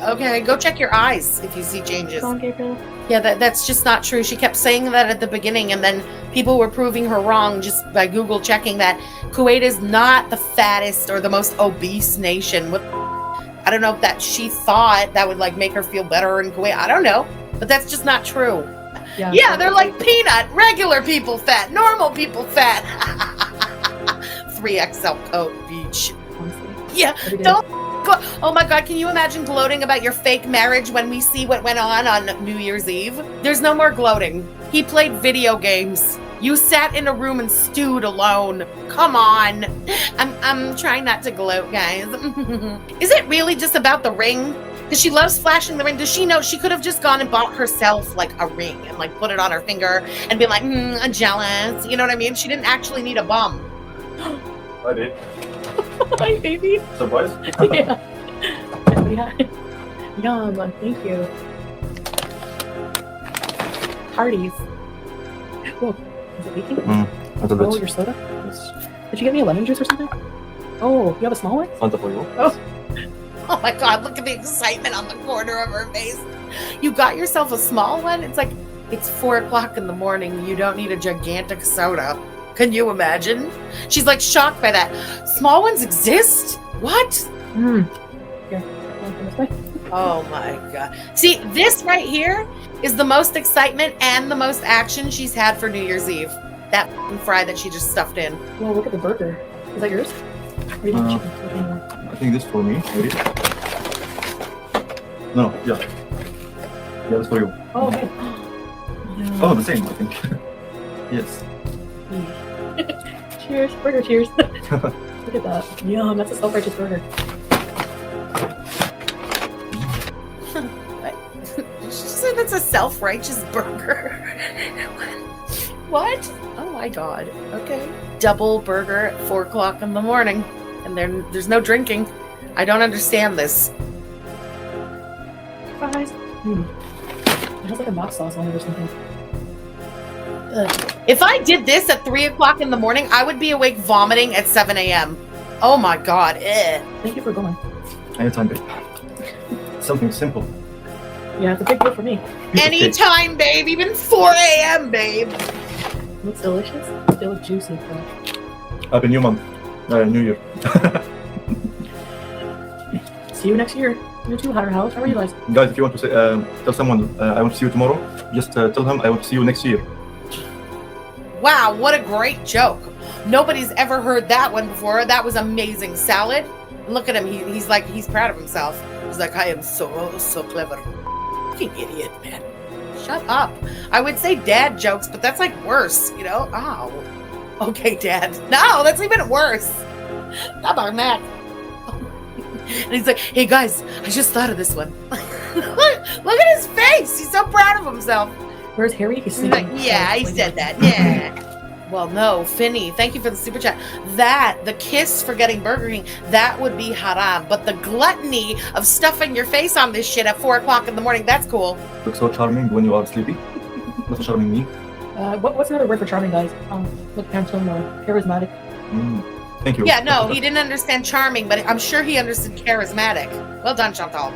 Okay, go check your eyes if you see changes. Come on, Gabriel. Yeah, that's just not true. She kept saying that at the beginning, and then people were proving her wrong just by Google checking that Kuwait is not the fattest or the most obese nation. I don't know if that she thought that would like make her feel better in Kuwait. I don't know, but that's just not true. Yeah, they're like peanut, regular people fat, normal people fat. 3XL coat, beach. Honestly. Yeah, don't. Oh my God, can you imagine gloating about your fake marriage when we see what went on New Year's Eve? There's no more gloating. He played video games. You sat in a room and stewed alone. Come on. I'm trying not to gloat, guys. Is it really just about the ring? Because she loves flashing the ring. Does she know she could have just gone and bought herself like a ring and like put it on her finger and be like, I'm jealous. You know what I mean? She didn't actually need a bum. I did. Hi, baby. Surprise? Yeah. Yum. Thank you. Parties. Whoa. Is it leaking? That's a bit. Oh, your soda? Did you get me a lemon juice or something? Oh, you have a small one? Fanta for you. Oh my God, look at the excitement on the corner of her face. You got yourself a small one? It's like, it's 4 o'clock in the morning. You don't need a gigantic soda. Can you imagine? She's like shocked by that. Small ones exist? What? Here, this way. Oh my God. See, this right here is the most excitement and the most action she's had for New Year's Eve. That fry that she just stuffed in. Well, look at the burger. Is that yours? Or you didn't chicken? Which one? I think this for me. Maybe. No, yeah. Yeah, that's for you. Oh, okay. Oh, the same, I think. Yes. Cheers. Burger cheers. Look at that. Yum, that's a self-righteous burger. She said that's a self-righteous burger. What? Oh my God. Okay. Double burger at 4 o'clock in the morning. And there's no drinking. I don't understand this. Fries. It has like a mock sauce on it or something. If I did this at 3 o'clock in the morning, I would be awake vomiting at 7 a.m. Oh my God. Thank you for going. Anytime, babe. Something simple. Yeah, it's a big deal for me. Anytime, babe. Even 4 a.m., babe. Looks delicious. It looks juicy. Happy New Month. New Year. See you next year. You too, how are you guys? Guys, if you want to say, tell someone I want to see you tomorrow, just tell him I want to see you next year. Wow, what a great joke. Nobody's ever heard that one before. That was amazing. Salad. Look at him. He's like, he's proud of himself. He's like, I am so clever. Fucking idiot, man. Shut up. I would say dad jokes, but that's like worse, you know? Oh. Okay, Dad. No, that's even worse. Not about Mac. And he's like, hey guys, I just thought of this one. Look at his face. He's so proud of himself. Where's Harry? He's He's like, yeah, he said that. Yeah. Well, no, Finny, thank you for the super chat. The kiss for getting Burger King, that would be haram. But the gluttony of stuffing your face on this shit at 4 o'clock in the morning, that's cool. Look so charming when you are sleepy. Not so charming me. What's another word for charming, guys? Look, handsome or charismatic. Thank you. Yeah, no, he didn't understand charming, but I'm sure he understood charismatic. Well done, Chantal.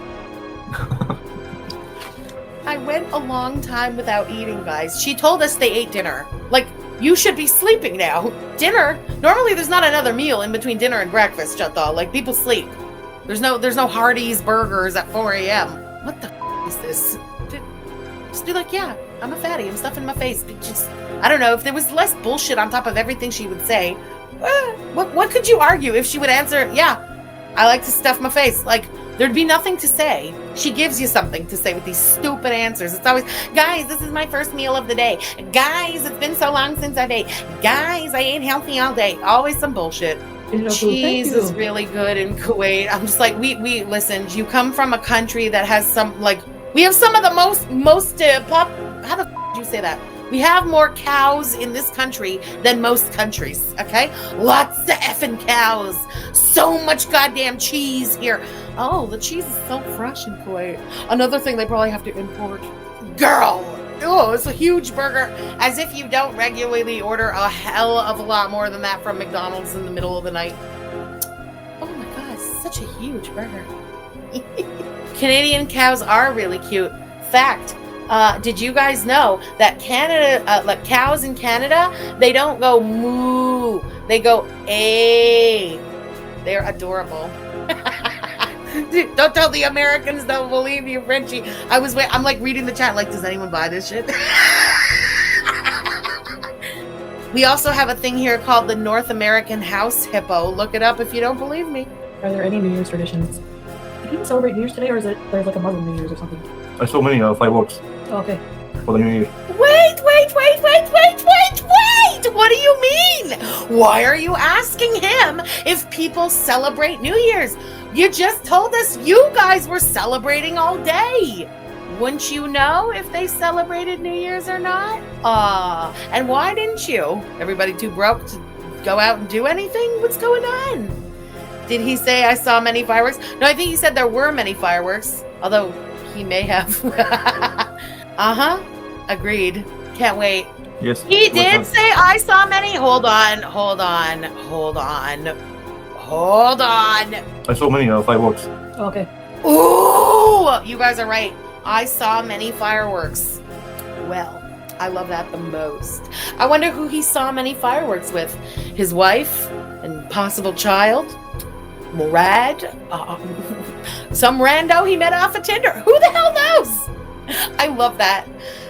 I went a long time without eating, guys. She told us they ate dinner. Like, you should be sleeping now. Dinner? Normally there's not another meal in between dinner and breakfast, Chantal. Like, people sleep. There's no Hardee's burgers at 4 a.m. What the is this? Just be like, yeah, I'm a fatty. I'm stuffing my face. Just, I don't know. If there was less bullshit on top of everything she would say, what could you argue if she would answer, yeah, I like to stuff my face? Like, there'd be nothing to say. She gives you something to say with these stupid answers. It's always, guys, this is my first meal of the day. Guys, it's been so long since I've ate. Guys, I ate healthy all day. Always some bullshit. Cheese is really good in Kuwait. I'm just like, we listen, you come from a country that has some, like, we have some of the most how the f*** did you say that? We have more cows in this country than most countries, okay? Lots of effing cows. So much goddamn cheese here. Oh, the cheese is so fresh in Kuwait. Another thing they probably have to import. Girl! Oh, it's a huge burger. As if you don't regularly order a hell of a lot more than that from McDonald's in the middle of the night. Oh my god, it's such a huge burger. Canadian cows are really cute. Fact. Did you guys know that Canada, like cows in Canada, they don't go moo, they go a. They're adorable. Dude, don't tell the Americans they'll believe you, Frenchie. I'm like reading the chat, like, does anyone buy this shit? We also have a thing here called the North American House Hippo. Look it up if you don't believe me. Are there any New Year's traditions? Do people celebrate New Year's today, or is it there's like a Muslim New Year's or something? There's so many fireworks Oh, okay. for the New Year. Wait! What do you mean? Why are you asking him if people celebrate New Year's? You just told us you guys were celebrating all day. Wouldn't you know if they celebrated New Year's or not? And why didn't you? Everybody too broke to go out and do anything? What's going on? Did he say I saw many fireworks? No, I think he said there were many fireworks. Although he may have. Uh-huh. Agreed. Can't wait. Yes. He did say I saw many. Hold on. I saw many fireworks. Oh, okay. Ooh, you guys are right. I saw many fireworks. Well, I love that the most. I wonder who he saw many fireworks with. His wife and possible child. Murad. Some rando he met off of Tinder. Who the hell knows? I love that.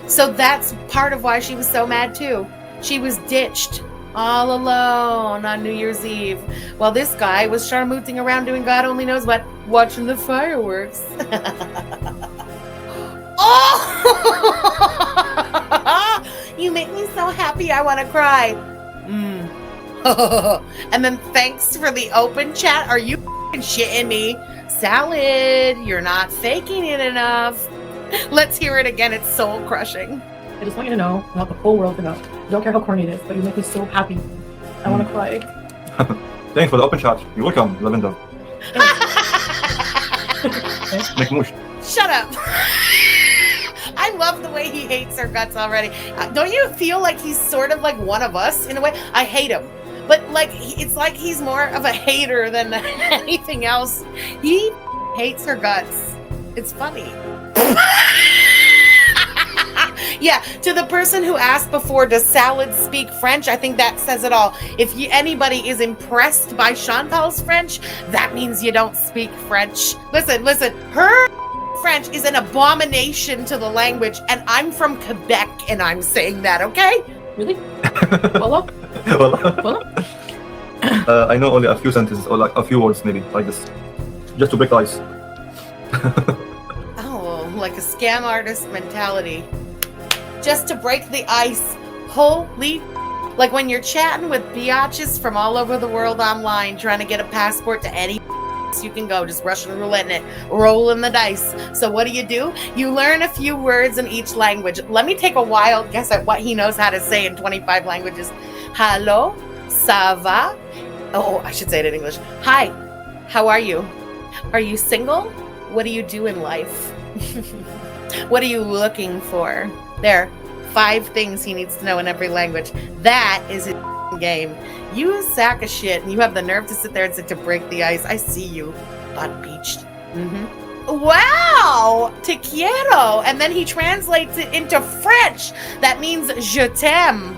So that's part of why she was so mad too. She was ditched all alone on New Year's Eve while this guy was charmooting around doing God only knows what, watching the fireworks. Oh! You make me so happy I want to cry. And then thanks for the open chat. Are you shitting me? Salad, you're not faking it enough. Let's hear it again. It's soul crushing. I just want you to know, I want the whole world to know. I don't care how corny it is, but you make me so happy. I want to cry. Thanks for the open chat. You're welcome, Lavender. Make mush. Shut up. I love the way he hates our guts already. Don't you feel like he's sort of like one of us in a way? I hate him. But like, it's like he's more of a hater than anything else. He hates her guts. It's funny. Yeah, to the person who asked before, does salad speak French? I think that says it all. If anybody is impressed by Chantal's French, that means you don't speak French. Listen, her French is an abomination to the language, and I'm from Quebec, and I'm saying that, okay? Really? Voila? Well, I know only a few sentences, or like a few words maybe, like this. Just to break the ice. Oh, like a scam artist mentality. Just to break the ice. Holy, like when you're chatting with biatches from all over the world online, trying to get a passport to any you can go, just Russian roulette it, rolling the dice. So what do? You learn a few words in each language. Let me take a wild guess at what he knows how to say in 25 languages. Hello, ça va? Oh, I should say it in English. Hi, how are you? Are you single? What do you do in life? What are you looking for? There, 5 things he needs to know in every language. That is his game. You sack of shit, and you have the nerve to sit there and say to break the ice. I see you, butt beached. Wow, te quiero. And then he translates it into French. That means je t'aime.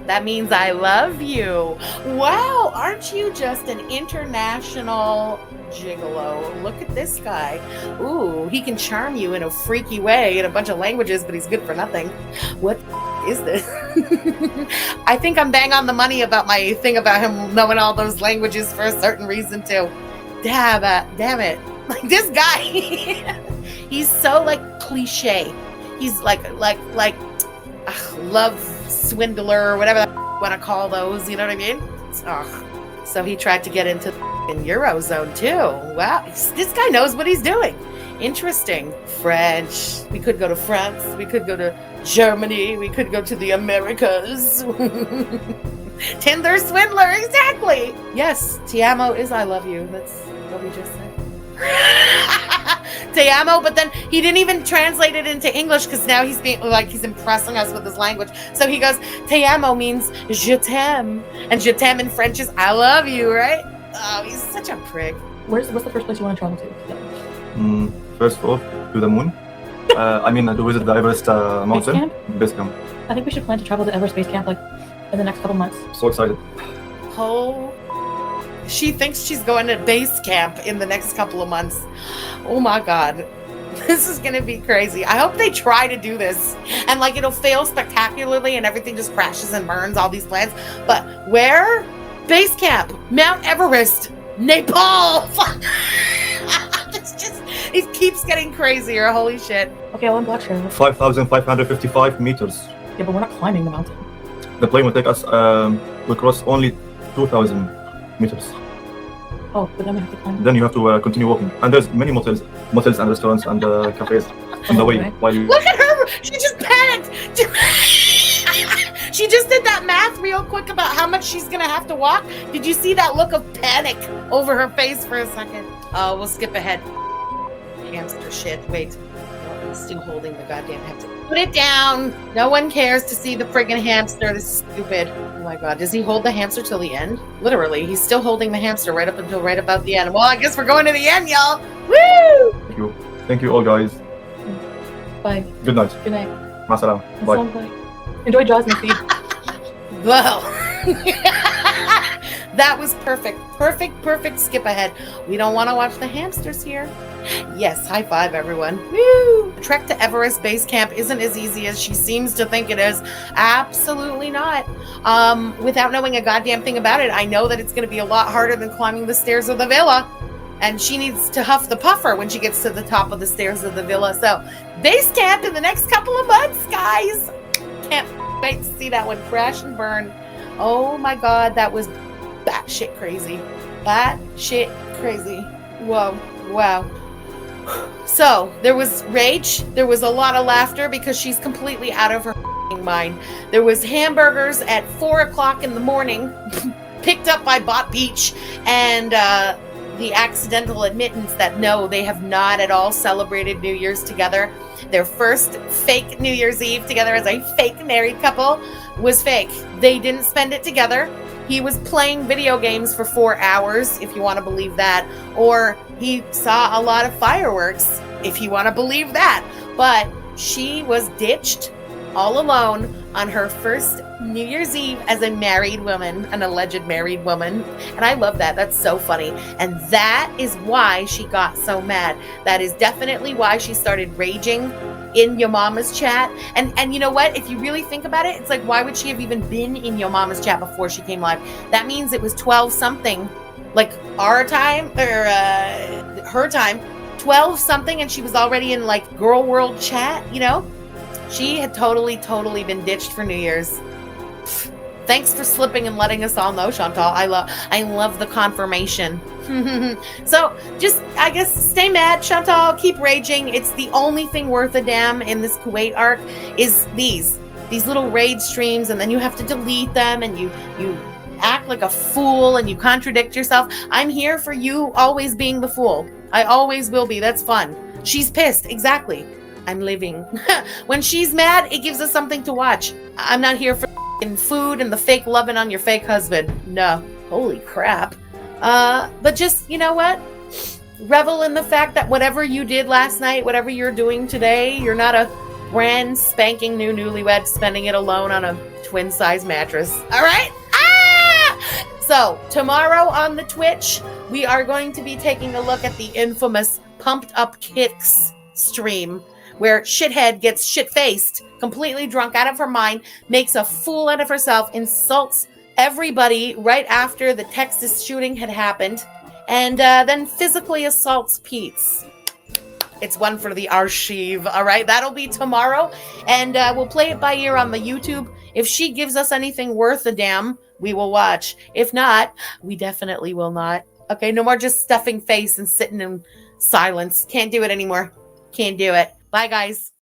That means I love you. Wow, aren't you just an international gigolo? Look at this guy. Ooh, he can charm you in a freaky way in a bunch of languages, but he's good for nothing. What is this? I think I'm bang on the money about my thing about him knowing all those languages for a certain reason too. Damn it. Like this guy, he's so like cliche. He's like love swindler or whatever you want to call those. You know what I mean? So he tried to get into the Eurozone too. Wow, this guy knows what he's doing. Interesting. French. We could go to France. We could go to Germany. We could go to the Americas. Tinder swindler, exactly. Yes, te amo is I love you. That's what we just said. Te amo, but then he didn't even translate it into English because now he's being like he's impressing us with his language. So he goes, te amo means je t'aime, and je t'aime in French is I love you, right? Oh, he's such a prick. What's the first place you want to travel to? First off, to the moon. I mean, to visit the Everest mountain. Base camp. I think we should plan to travel to Everest Base Camp like in the next couple months. So excited. Oh, she thinks she's going to base camp in the next couple of months. Oh my God. This is going to be crazy. I hope they try to do this and like it'll fail spectacularly and everything just crashes and burns, all these plans. But where? Base camp, Mount Everest, Nepal. It's just, it keeps getting crazier. Holy shit. Okay, I'll unblock her. 5,555 meters. Yeah, but we're not climbing the mountain. The plane will take us, will cross only 2,000 meters. Oh, but then we have to climb. Then you have to continue walking. And there's many motels and restaurants and cafes on the way. Okay. While you... Look at her. She just panicked. She just did that math real quick about how much she's going to have to walk. Did you see that look of panic over her face for a second? Oh, we'll skip ahead. Hamster shit. Wait. I'm still holding the goddamn hamster. Put it down. No one cares to see the friggin' hamster. This is stupid. Oh my God. Does he hold the hamster till the end? Literally, he's still holding the hamster right up until right about the end. Well, I guess we're going to the end, y'all. Woo! Thank you. Thank you all, guys. Bye. Good night. Good night. Masalam. Bye. Bye. Enjoy Jasmine feed. Well, that was perfect. Perfect skip ahead. We don't want to watch the hamsters here. Yes, high five, everyone. Woo! The trek to Everest Base Camp isn't as easy as she seems to think it is. Absolutely not. Without knowing a goddamn thing about it, I know that it's going to be a lot harder than climbing the stairs of the villa. And she needs to huff the puffer when she gets to the top of the stairs of the villa. So, base camp in the next couple of months, guys. Can't wait to see that one crash and burn. Oh my God, that was batshit crazy. Batshit crazy. Whoa, wow. So there was rage. There was a lot of laughter because she's completely out of her mind. There was hamburgers at 4 o'clock in the morning, picked up by Bot Beach, and the accidental admittance that no, they have not at all celebrated New Year's together. Their first fake New Year's Eve together as a fake married couple was fake. They didn't spend it together. He was playing video games for 4 hours, if you want to believe that. Or he saw a lot of fireworks, if you want to believe that. But she was ditched all alone on her first New Year's Eve as a married woman, an alleged married woman. And I love that. That's so funny. And that is why she got so mad. That is definitely why she started raging in Yo Mama's chat. And you know what? If you really think about it, it's like, why would she have even been in Yo Mama's chat before she came live? That means it was 12 something, like our time or her time, 12 something, and she was already in like Girl World chat, you know? She had totally been ditched for New Year's. Thanks for slipping and letting us all know, Chantal. I love the confirmation. So just, I guess, stay mad, Chantal. Keep raging. It's the only thing worth a damn in this Kuwait arc is these little raid streams, and then you have to delete them, and you act like a fool, and you contradict yourself. I'm here for you always being the fool. I always will be. That's fun. She's pissed. Exactly. I'm living. When she's mad, it gives us something to watch. I'm not here for food and the fake loving on your fake husband. No. Holy crap. But just, you know what? revel in the fact that whatever you did last night, whatever you're doing today, you're not a brand spanking new newlywed spending it alone on a twin size mattress. All right? So tomorrow on the Twitch, we are going to be taking a look at the infamous Pumped Up Kicks stream, where shithead gets shit-faced, completely drunk out of her mind, makes a fool out of herself, insults everybody right after the Texas shooting had happened, and then physically assaults Pete's. It's one for the archive, all right? That'll be tomorrow, and we'll play it by ear on the YouTube. If she gives us anything worth a damn, we will watch. If not, we definitely will not. Okay, no more just stuffing face and sitting in silence. Can't do it anymore. Can't do it. Bye, guys.